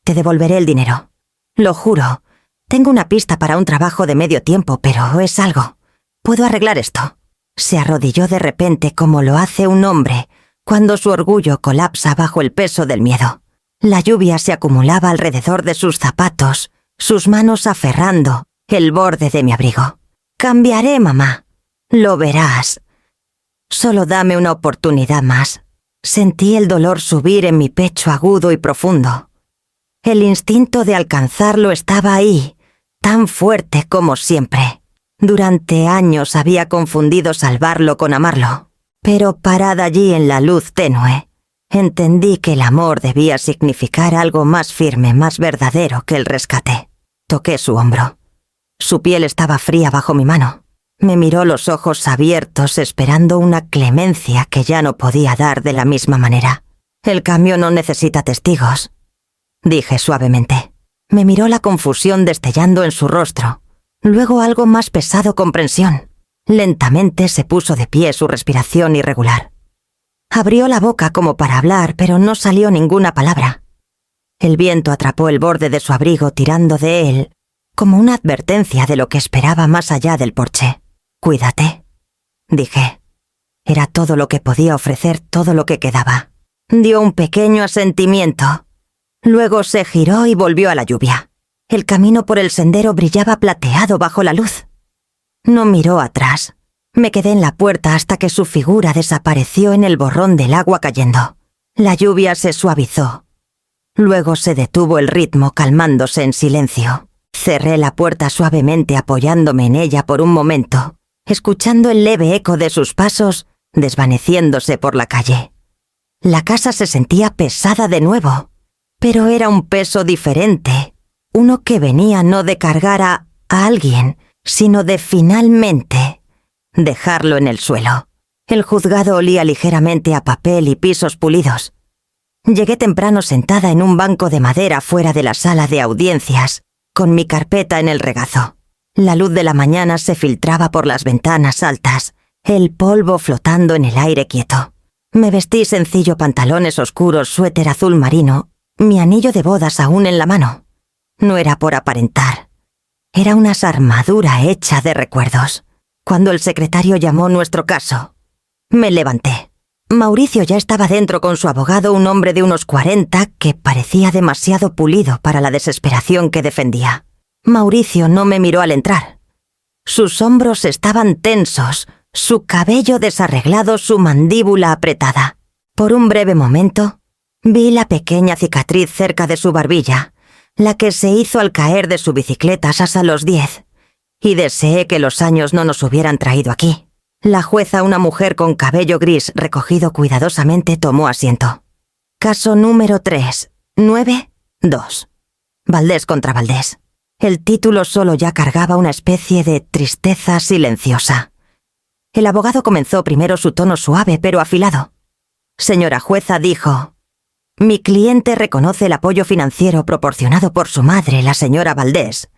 Te devolveré el dinero. Lo juro. Tengo una pista para un trabajo de medio tiempo, pero es algo. Puedo arreglar esto». Se arrodilló de repente, como lo hace un hombre cuando su orgullo colapsa bajo el peso del miedo. La lluvia se acumulaba alrededor de sus zapatos, sus manos aferrando el borde de mi abrigo. «Cambiaré, mamá. Lo verás. Solo dame una oportunidad más». Sentí el dolor subir en mi pecho agudo y profundo. El instinto de alcanzarlo estaba ahí, tan fuerte como siempre. Durante años había confundido salvarlo con amarlo, pero parada allí en la luz tenue, entendí que el amor debía significar algo más firme, más verdadero que el rescate. Toqué su hombro. Su piel estaba fría bajo mi mano. Me miró los ojos abiertos, esperando una clemencia que ya no podía dar de la misma manera. «El cambio no necesita testigos», dije suavemente. Me miró, la confusión destellando en su rostro. Luego algo más pesado, comprensión. Lentamente se puso de pie, su respiración irregular. Abrió la boca como para hablar, pero no salió ninguna palabra. El viento atrapó el borde de su abrigo, tirando de él, como una advertencia de lo que esperaba más allá del porche. «Cuídate», dije. Era todo lo que podía ofrecer, todo lo que quedaba. Dio un pequeño asentimiento. Luego se giró y volvió a la lluvia. El camino por el sendero brillaba plateado bajo la luz. No miró atrás. Me quedé en la puerta hasta que su figura desapareció en el borrón del agua cayendo. La lluvia se suavizó. Luego se detuvo el ritmo, calmándose en silencio. Cerré la puerta suavemente apoyándome en ella por un momento, escuchando el leve eco de sus pasos desvaneciéndose por la calle. La casa se sentía pesada de nuevo, pero era un peso diferente, uno que venía no de cargar a alguien, sino de finalmente dejarlo en el suelo. El juzgado olía ligeramente a papel y pisos pulidos. Llegué temprano sentada en un banco de madera fuera de la sala de audiencias, con mi carpeta en el regazo. La luz de la mañana se filtraba por las ventanas altas, el polvo flotando en el aire quieto. Me vestí sencillo pantalones oscuros, suéter azul marino, mi anillo de bodas aún en la mano. No era por aparentar. Era una armadura hecha de recuerdos. Cuando el secretario llamó nuestro caso, me levanté. Mauricio ya estaba dentro con su abogado, un hombre de unos 40 que parecía demasiado pulido para la desesperación que defendía. Mauricio no me miró al entrar. Sus hombros estaban tensos, su cabello desarreglado, su mandíbula apretada. Por un breve momento, vi la pequeña cicatriz cerca de su barbilla, la que se hizo al caer de su bicicleta a los 10, y deseé que los años no nos hubieran traído aquí. La jueza, una mujer con cabello gris recogido cuidadosamente, tomó asiento. Caso número 3-9-2. Valdés contra Valdés. El título solo ya cargaba una especie de tristeza silenciosa. El abogado comenzó primero su tono suave pero afilado. Señora jueza, dijo, mi cliente reconoce el apoyo financiero proporcionado por su madre, la señora Valdés,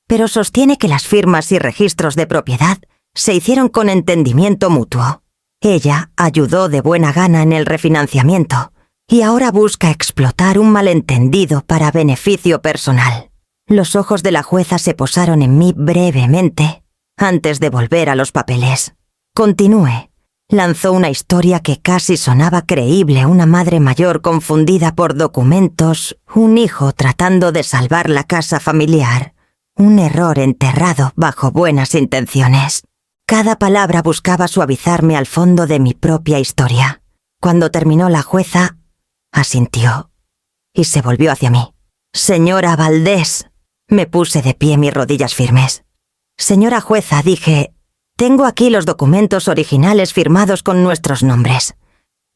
pero sostiene que las firmas y registros de propiedad se hicieron con entendimiento mutuo. Ella ayudó de buena gana en el refinanciamiento y ahora busca explotar un malentendido para beneficio personal. Los ojos de la jueza se posaron en mí brevemente antes de volver a los papeles. Continúe. Lanzó una historia que casi sonaba creíble, una madre mayor confundida por documentos, un hijo tratando de salvar la casa familiar, un error enterrado bajo buenas intenciones. Cada palabra buscaba suavizarme al fondo de mi propia historia. Cuando terminó la jueza, asintió y se volvió hacia mí. Señora Valdés. Me puse de pie, mis rodillas firmes. Señora jueza, dije, tengo aquí los documentos originales firmados con nuestros nombres.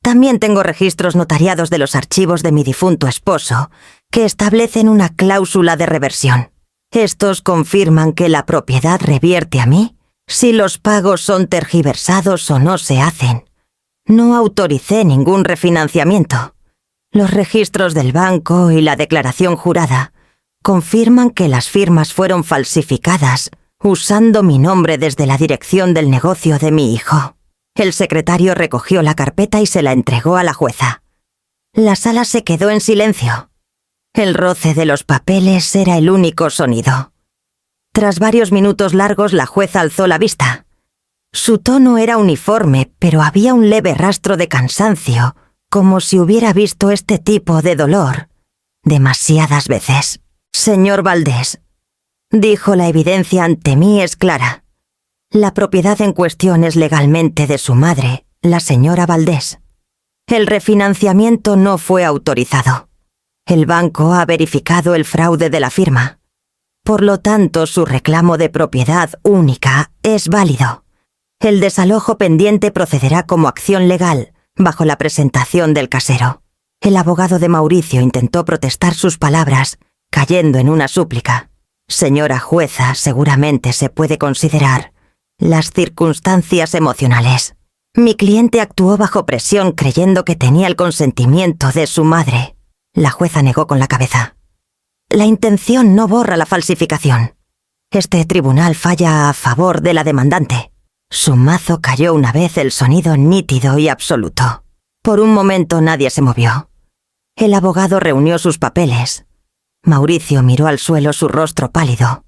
También tengo registros notariados de los archivos de mi difunto esposo, que establecen una cláusula de reversión. Estos confirman que la propiedad revierte a mí si los pagos son tergiversados o no se hacen. No autoricé ningún refinanciamiento. Los registros del banco y la declaración jurada confirman que las firmas fueron falsificadas usando mi nombre desde la dirección del negocio de mi hijo. El secretario recogió la carpeta y se la entregó a la jueza. La sala se quedó en silencio. El roce de los papeles era el único sonido. Tras varios minutos largos, la jueza alzó la vista. Su tono era uniforme, pero había un leve rastro de cansancio, como si hubiera visto este tipo de dolor demasiadas veces. Señor Valdés, dijo, la evidencia ante mí es clara. La propiedad en cuestión es legalmente de su madre, la señora Valdés. El refinanciamiento no fue autorizado. El banco ha verificado el fraude de la firma. Por lo tanto, su reclamo de propiedad única es válido. El desalojo pendiente procederá como acción legal, bajo la presentación del casero. El abogado de Mauricio intentó protestar sus palabras, cayendo en una súplica. Señora jueza, seguramente se puede considerar las circunstancias emocionales. Mi cliente actuó bajo presión creyendo que tenía el consentimiento de su madre. La jueza negó con la cabeza. La intención no borra la falsificación. Este tribunal falla a favor de la demandante. Su mazo cayó una vez, el sonido nítido y absoluto. Por un momento nadie se movió. El abogado reunió sus papeles. Mauricio miró al suelo, su rostro pálido.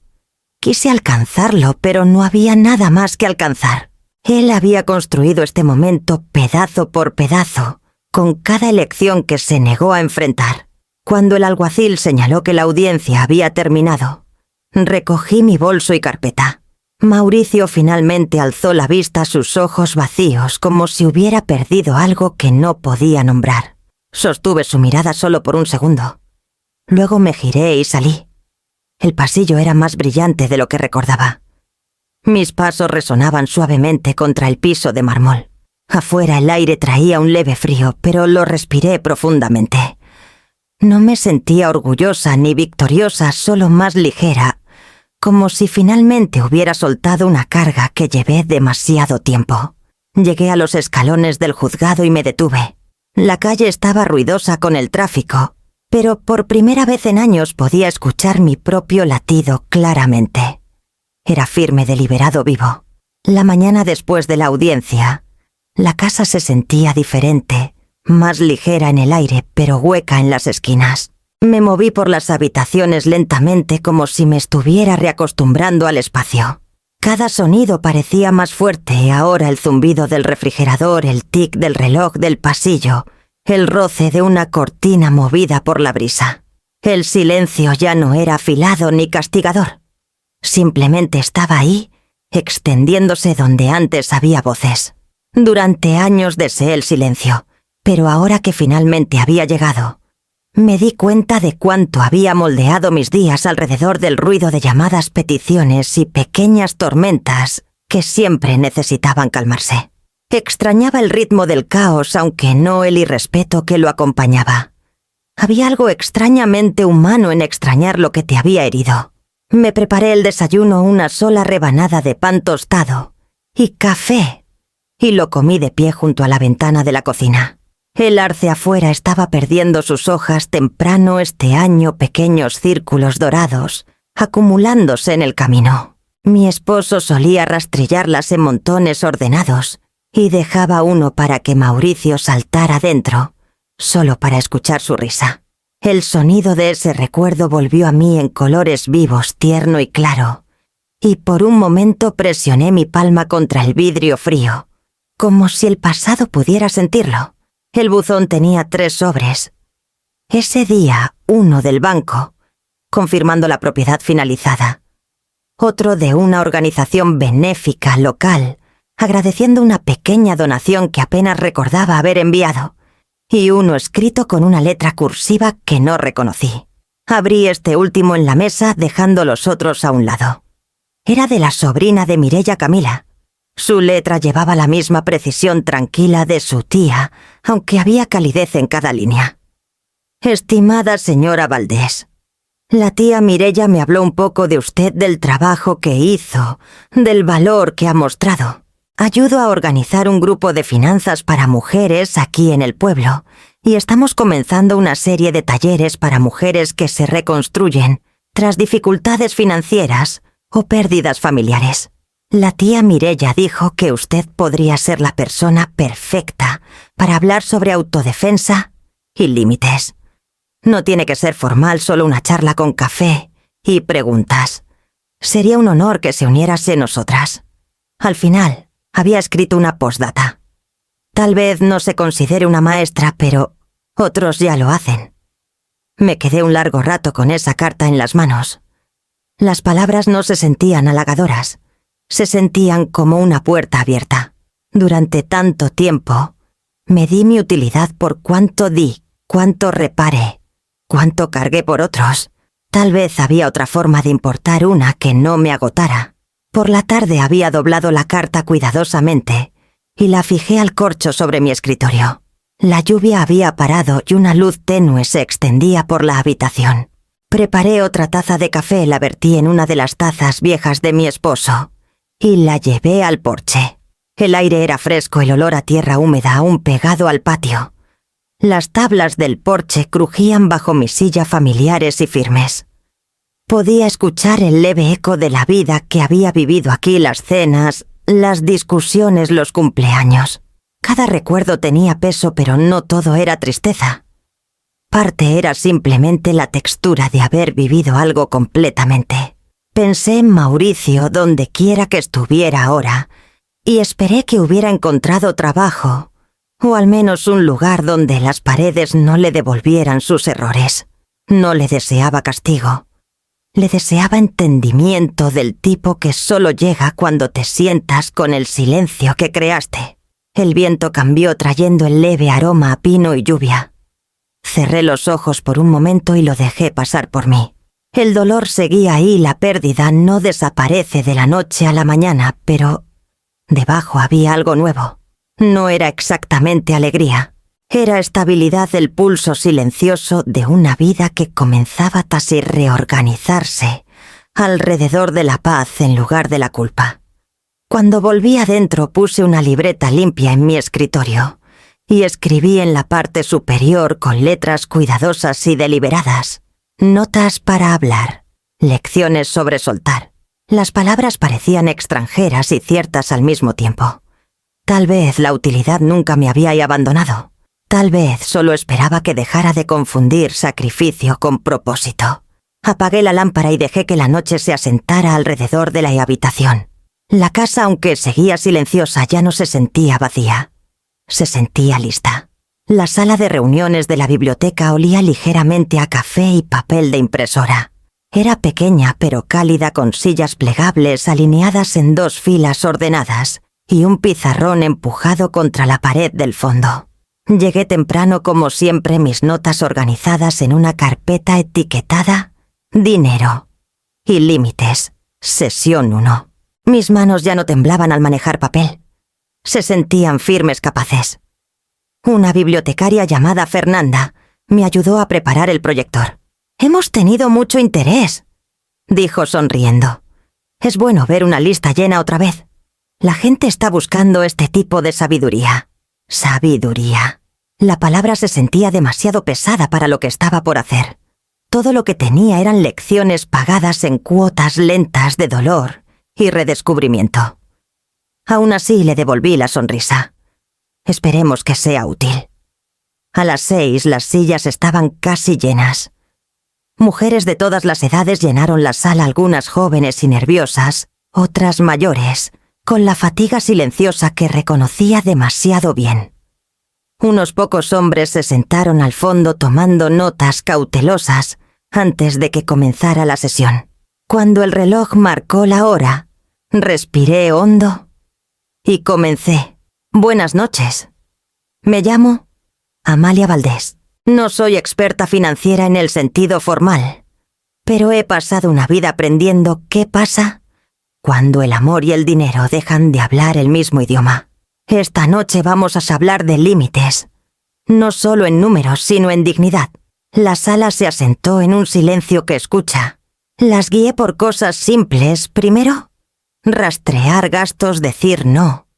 Quise alcanzarlo, pero no había nada más que alcanzar. Él había construido este momento pedazo por pedazo, con cada elección que se negó a enfrentar. Cuando el alguacil señaló que la audiencia había terminado, recogí mi bolso y carpeta. Mauricio finalmente alzó la vista a sus ojos vacíos, como si hubiera perdido algo que no podía nombrar. Sostuve su mirada solo por un segundo. Luego me giré y salí. El pasillo era más brillante de lo que recordaba. Mis pasos resonaban suavemente contra el piso de mármol. Afuera el aire traía un leve frío, pero lo respiré profundamente. No me sentía orgullosa ni victoriosa, solo más ligera, como si finalmente hubiera soltado una carga que llevé demasiado tiempo. Llegué a los escalones del juzgado y me detuve. La calle estaba ruidosa con el tráfico, pero por primera vez en años podía escuchar mi propio latido claramente. Era firme, deliberado, vivo. La mañana después de la audiencia, la casa se sentía diferente, más ligera en el aire, pero hueca en las esquinas. Me moví por las habitaciones lentamente como si me estuviera reacostumbrando al espacio. Cada sonido parecía más fuerte, ahora el zumbido del refrigerador, el tic del reloj del pasillo, el roce de una cortina movida por la brisa. El silencio ya no era afilado ni castigador. Simplemente estaba ahí, extendiéndose donde antes había voces. Durante años deseé el silencio, pero ahora que finalmente había llegado, me di cuenta de cuánto había moldeado mis días alrededor del ruido de llamadas, peticiones y pequeñas tormentas que siempre necesitaban calmarse. Extrañaba el ritmo del caos, aunque no el irrespeto que lo acompañaba. Había algo extrañamente humano en extrañar lo que te había herido. Me preparé el desayuno, una sola rebanada de pan tostado y café, y lo comí de pie junto a la ventana de la cocina. El arce afuera estaba perdiendo sus hojas temprano este año, pequeños círculos dorados, acumulándose en el camino. Mi esposo solía rastrillarlas en montones ordenados y dejaba uno para que Mauricio saltara dentro, solo para escuchar su risa. El sonido de ese recuerdo volvió a mí en colores vivos, tierno y claro, y por un momento presioné mi palma contra el vidrio frío, como si el pasado pudiera sentirlo. El buzón tenía 3 sobres. Ese día, uno del banco, confirmando la propiedad finalizada. Otro de una organización benéfica local, agradeciendo una pequeña donación que apenas recordaba haber enviado. Y uno escrito con una letra cursiva que no reconocí. Abrí este último en la mesa, dejando los otros a un lado. Era de la sobrina de Mireia Camila. Su letra llevaba la misma precisión tranquila de su tía, aunque había calidez en cada línea. Estimada señora Valdés, la tía Mireia me habló un poco de usted, del trabajo que hizo, del valor que ha mostrado. Ayudo a organizar un grupo de finanzas para mujeres aquí en el pueblo, y estamos comenzando una serie de talleres para mujeres que se reconstruyen tras dificultades financieras o pérdidas familiares. La tía Mireia dijo que usted podría ser la persona perfecta para hablar sobre autodefensa y límites. No tiene que ser formal, solo una charla con café y preguntas. Sería un honor que se uniérase nosotras. Al final, había escrito una postdata. Tal vez no se considere una maestra, pero otros ya lo hacen. Me quedé un largo rato con esa carta en las manos. Las palabras no se sentían halagadoras. Se sentían como una puerta abierta. Durante tanto tiempo, me di mi utilidad por cuánto di, cuánto reparé, cuánto cargué por otros. Tal vez había otra forma de importar una que no me agotara. Por la tarde había doblado la carta cuidadosamente y la fijé al corcho sobre mi escritorio. La lluvia había parado y una luz tenue se extendía por la habitación. Preparé otra taza de café, la vertí en una de las tazas viejas de mi esposo y la llevé al porche. El aire era fresco, el olor a tierra húmeda aún pegado al patio. Las tablas del porche crujían bajo mi silla, familiares y firmes. Podía escuchar el leve eco de la vida que había vivido aquí, las cenas, las discusiones, los cumpleaños. Cada recuerdo tenía peso, pero no todo era tristeza. Parte era simplemente la textura de haber vivido algo completamente. Pensé en Mauricio donde quiera que estuviera ahora, y esperé que hubiera encontrado trabajo, o al menos un lugar donde las paredes no le devolvieran sus errores. No le deseaba castigo. Le deseaba entendimiento del tipo que solo llega cuando te sientas con el silencio que creaste. El viento cambió trayendo el leve aroma a pino y lluvia. Cerré los ojos por un momento y lo dejé pasar por mí. El dolor seguía ahí, la pérdida no desaparece de la noche a la mañana, pero debajo había algo nuevo. No era exactamente alegría. Era estabilidad del pulso silencioso de una vida que comenzaba a reorganizarse alrededor de la paz en lugar de la culpa. Cuando volví adentro puse una libreta limpia en mi escritorio y escribí en la parte superior con letras cuidadosas y deliberadas: notas para hablar, lecciones sobre soltar. Las palabras parecían extranjeras y ciertas al mismo tiempo. Tal vez la utilidad nunca me había abandonado. Tal vez solo esperaba que dejara de confundir sacrificio con propósito. Apagué la lámpara y dejé que la noche se asentara alrededor de la habitación. La casa, aunque seguía silenciosa, ya no se sentía vacía. Se sentía lista. La sala de reuniones de la biblioteca olía ligeramente a café y papel de impresora. Era pequeña pero cálida, con sillas plegables alineadas en 2 filas ordenadas y un pizarrón empujado contra la pared del fondo. Llegué temprano, como siempre, mis notas organizadas en una carpeta etiquetada Dinero y Límites, sesión 1. Mis manos ya no temblaban al manejar papel. Se sentían firmes, capaces. Una bibliotecaria llamada Fernanda me ayudó a preparar el proyector. «Hemos tenido mucho interés», dijo sonriendo. «Es bueno ver una lista llena otra vez. La gente está buscando este tipo de sabiduría». Sabiduría. La palabra se sentía demasiado pesada para lo que estaba por hacer. Todo lo que tenía eran lecciones pagadas en cuotas lentas de dolor y redescubrimiento. Aún así le devolví la sonrisa. Esperemos que sea útil. A las 6 las sillas estaban casi llenas. Mujeres de todas las edades llenaron la sala, algunas jóvenes y nerviosas, otras mayores, con la fatiga silenciosa que reconocía demasiado bien. Unos pocos hombres se sentaron al fondo tomando notas cautelosas antes de que comenzara la sesión. Cuando el reloj marcó la hora, respiré hondo y comencé. «Buenas noches. Me llamo Amalia Valdés. No soy experta financiera en el sentido formal, pero he pasado una vida aprendiendo qué pasa cuando el amor y el dinero dejan de hablar el mismo idioma. Esta noche vamos a hablar de límites, no solo en números, sino en dignidad». La sala se asentó en un silencio que escucha. Las guié por cosas simples. Primero, rastrear gastos, decir no,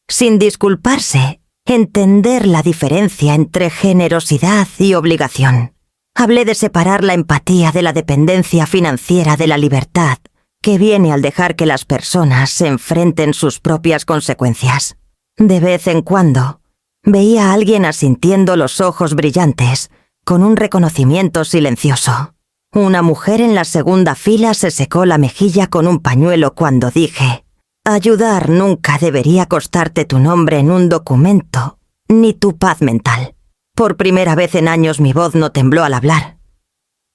sin disculparse, entender la diferencia entre generosidad y obligación. Hablé de separar la empatía de la dependencia financiera de la libertad que viene al dejar que las personas se enfrenten sus propias consecuencias. De vez en cuando, veía a alguien asintiendo, los ojos brillantes, con un reconocimiento silencioso. Una mujer en la segunda fila se secó la mejilla con un pañuelo cuando dije: «Ayudar nunca debería costarte tu nombre en un documento, ni tu paz mental». Por primera vez en años mi voz no tembló al hablar.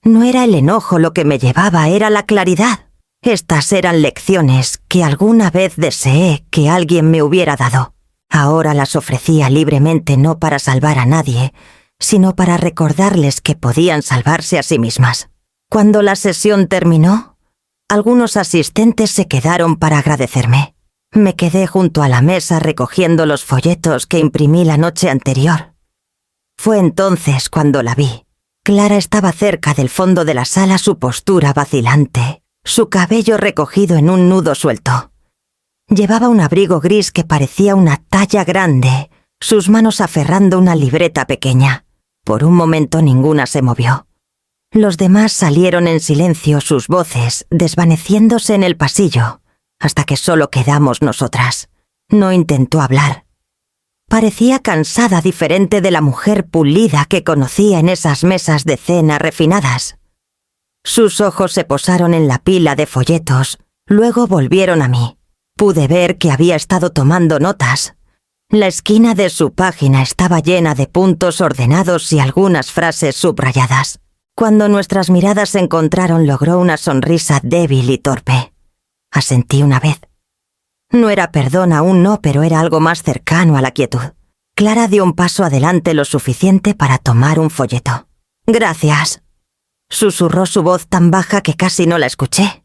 No era el enojo lo que me llevaba, era la claridad. Estas eran lecciones que alguna vez deseé que alguien me hubiera dado. Ahora las ofrecía libremente, no para salvar a nadie, sino para recordarles que podían salvarse a sí mismas. Cuando la sesión terminó, algunos asistentes se quedaron para agradecerme. Me quedé junto a la mesa recogiendo los folletos que imprimí la noche anterior. Fue entonces cuando la vi. Clara estaba cerca del fondo de la sala, su postura vacilante, su cabello recogido en un nudo suelto. Llevaba un abrigo gris que parecía una talla grande, sus manos aferrando una libreta pequeña. Por un momento ninguna se movió. Los demás salieron en silencio, sus voces desvaneciéndose en el pasillo, hasta que solo quedamos nosotras. No intentó hablar. Parecía cansada, diferente de la mujer pulida que conocía en esas mesas de cena refinadas. Sus ojos se posaron en la pila de folletos, luego volvieron a mí. Pude ver que había estado tomando notas. La esquina de su página estaba llena de puntos ordenados y algunas frases subrayadas. Cuando nuestras miradas se encontraron, logró una sonrisa débil y torpe. Asentí una vez. No era perdón aún, no, pero era algo más cercano a la quietud. Clara dio un paso adelante lo suficiente para tomar un folleto. «Gracias», susurró su voz tan baja que casi no la escuché.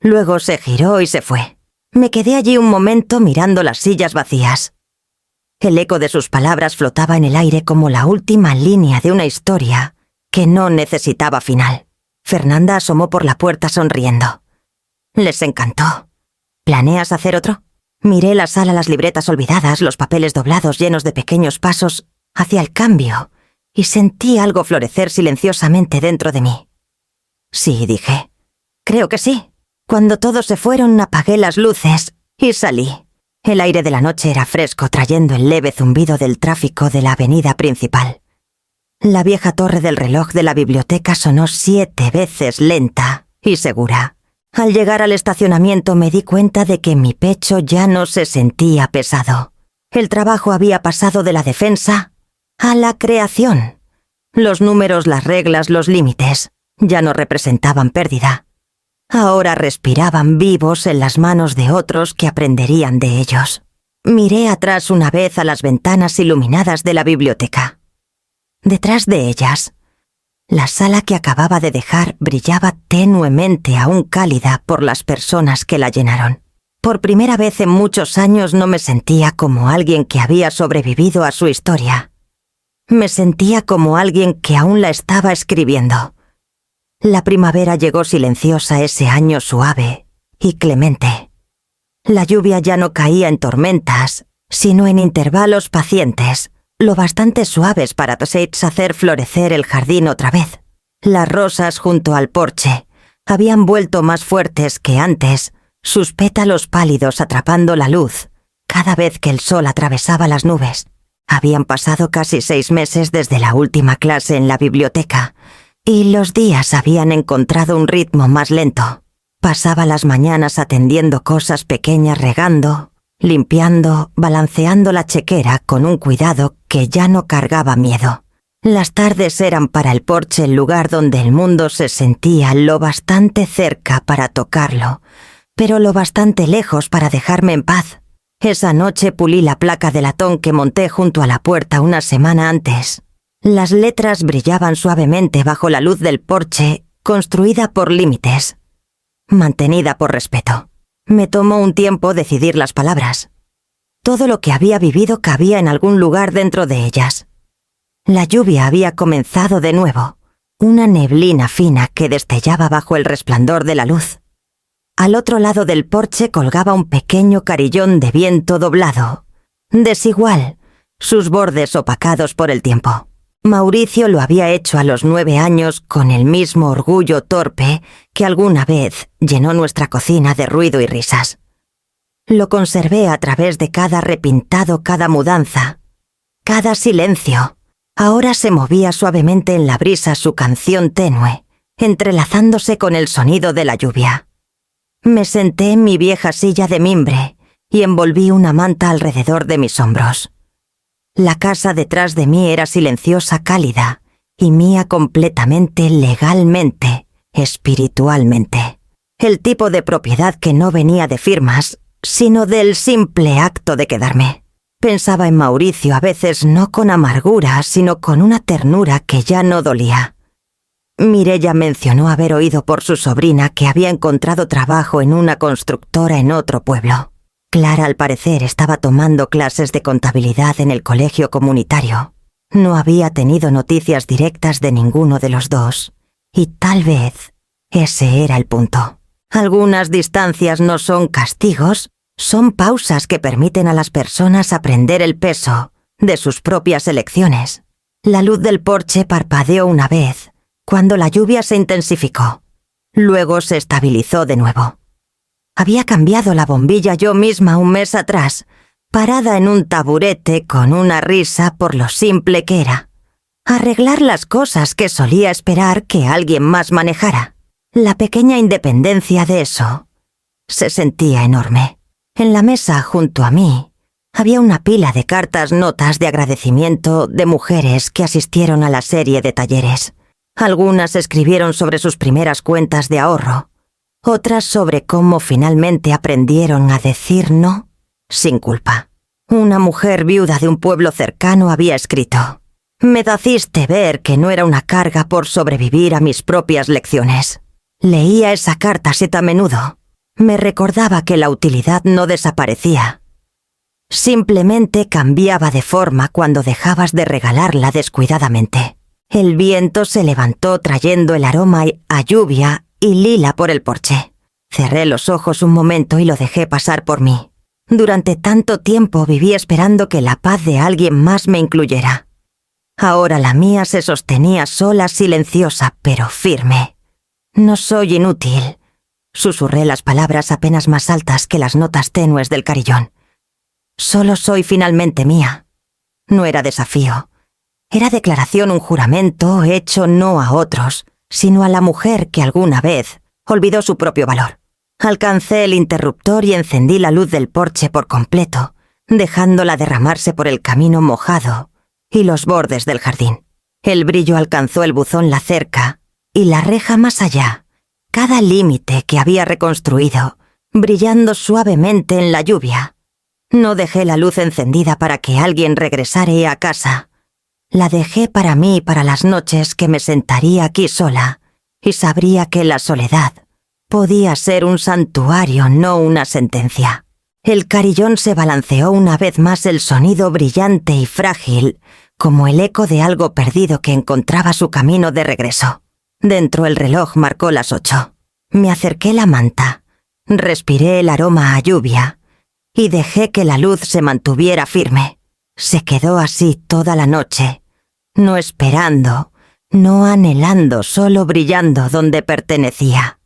Luego se giró y se fue. Me quedé allí un momento mirando las sillas vacías. El eco de sus palabras flotaba en el aire como la última línea de una historia que no necesitaba final. Fernanda asomó por la puerta sonriendo. Les encantó. ¿Planeas hacer otro? Miré la sala, las libretas olvidadas, los papeles doblados llenos de pequeños pasos hacia el cambio, y sentí algo florecer silenciosamente dentro de mí. Sí, dije. Creo que sí. Cuando todos se fueron, apagué las luces y salí. El aire de la noche era fresco, trayendo el leve zumbido del tráfico de la avenida principal. La vieja torre del reloj de la biblioteca sonó 7 veces lenta y segura. Al llegar al estacionamiento me di cuenta de que mi pecho ya no se sentía pesado. El trabajo había pasado de la defensa a la creación. Los números, las reglas, los límites ya no representaban pérdida. Ahora respiraban vivos en las manos de otros que aprenderían de ellos. Miré atrás una vez a las ventanas iluminadas de la biblioteca. Detrás de ellas, la sala que acababa de dejar brillaba tenuemente, aún cálida por las personas que la llenaron. Por primera vez en muchos años no me sentía como alguien que había sobrevivido a su historia. Me sentía como alguien que aún la estaba escribiendo. La primavera llegó silenciosa ese año, suave y clemente. La lluvia ya no caía en tormentas, sino en intervalos pacientes, lo bastante suaves para hacer florecer el jardín otra vez. Las rosas junto al porche habían vuelto más fuertes que antes, sus pétalos pálidos atrapando la luz cada vez que el sol atravesaba las nubes. Habían pasado casi 6 meses desde la última clase en la biblioteca, y los días habían encontrado un ritmo más lento. Pasaba las mañanas atendiendo cosas pequeñas, regando, limpiando, balanceando la chequera con un cuidado que ya no cargaba miedo. Las tardes eran para el porche el lugar donde el mundo se sentía lo bastante cerca para tocarlo, pero lo bastante lejos para dejarme en paz. Esa noche pulí la placa de latón que monté junto a la puerta una semana antes. Las letras brillaban suavemente bajo la luz del porche, construida por límites, mantenida por respeto. Me tomó un tiempo decidir las palabras. Todo lo que había vivido cabía en algún lugar dentro de ellas. La lluvia había comenzado de nuevo, una neblina fina que destellaba bajo el resplandor de la luz. Al otro lado del porche colgaba un pequeño carillón de viento doblado, desigual, sus bordes opacados por el tiempo. Mauricio lo había hecho a los 9 años con el mismo orgullo torpe que alguna vez llenó nuestra cocina de ruido y risas. Lo conservé a través de cada repintado, cada mudanza, cada silencio. Ahora se movía suavemente en la brisa su canción tenue, entrelazándose con el sonido de la lluvia. Me senté en mi vieja silla de mimbre y envolví una manta alrededor de mis hombros. La casa detrás de mí era silenciosa, cálida, y mía completamente, legalmente, espiritualmente. El tipo de propiedad que no venía de firmas, sino del simple acto de quedarme. Pensaba en Mauricio a veces no con amargura, sino con una ternura que ya no dolía. Mireya mencionó haber oído por su sobrina que había encontrado trabajo en una constructora en otro pueblo. Clara, al parecer, estaba tomando clases de contabilidad en el colegio comunitario. No había tenido noticias directas de ninguno de los dos, y tal vez ese era el punto. Algunas distancias no son castigos, son pausas que permiten a las personas aprender el peso de sus propias elecciones. La luz del porche parpadeó una vez, cuando la lluvia se intensificó. Luego se estabilizó de nuevo. Había cambiado la bombilla yo misma un mes atrás, parada en un taburete con una risa por lo simple que era. Arreglar las cosas que solía esperar que alguien más manejara. La pequeña independencia de eso se sentía enorme. En la mesa junto a mí había una pila de cartas, notas de agradecimiento de mujeres que asistieron a la serie de talleres. Algunas escribieron sobre sus primeras cuentas de ahorro, otras sobre cómo finalmente aprendieron a decir no sin culpa. Una mujer viuda de un pueblo cercano había escrito: «Me hiciste ver que no era una carga por sobrevivir a mis propias lecciones». Leía esa carta tan a menudo. Me recordaba que la utilidad no desaparecía. Simplemente cambiaba de forma cuando dejabas de regalarla descuidadamente. El viento se levantó trayendo el aroma a lluvia y lila por el porche. Cerré los ojos un momento y lo dejé pasar por mí. Durante tanto tiempo viví esperando que la paz de alguien más me incluyera. Ahora la mía se sostenía sola, silenciosa, pero firme. «No soy inútil», susurré las palabras apenas más altas que las notas tenues del carillón. «Solo soy finalmente mía». No era desafío. Era declaración, un juramento hecho no a otros, sino a la mujer que alguna vez olvidó su propio valor. Alcancé el interruptor y encendí la luz del porche por completo, dejándola derramarse por el camino mojado y los bordes del jardín. El brillo alcanzó el buzón, la cerca y la reja más allá, cada límite que había reconstruido, brillando suavemente en la lluvia. No dejé la luz encendida para que alguien regresara a casa. La dejé para mí y para las noches que me sentaría aquí sola y sabría que la soledad podía ser un santuario, no una sentencia. El carillón se balanceó una vez más, el sonido brillante y frágil, como el eco de algo perdido que encontraba su camino de regreso. Dentro el reloj marcó las 8. Me acerqué la manta, respiré el aroma a lluvia y dejé que la luz se mantuviera firme. Se quedó así toda la noche, no esperando, no anhelando, solo brillando donde pertenecía.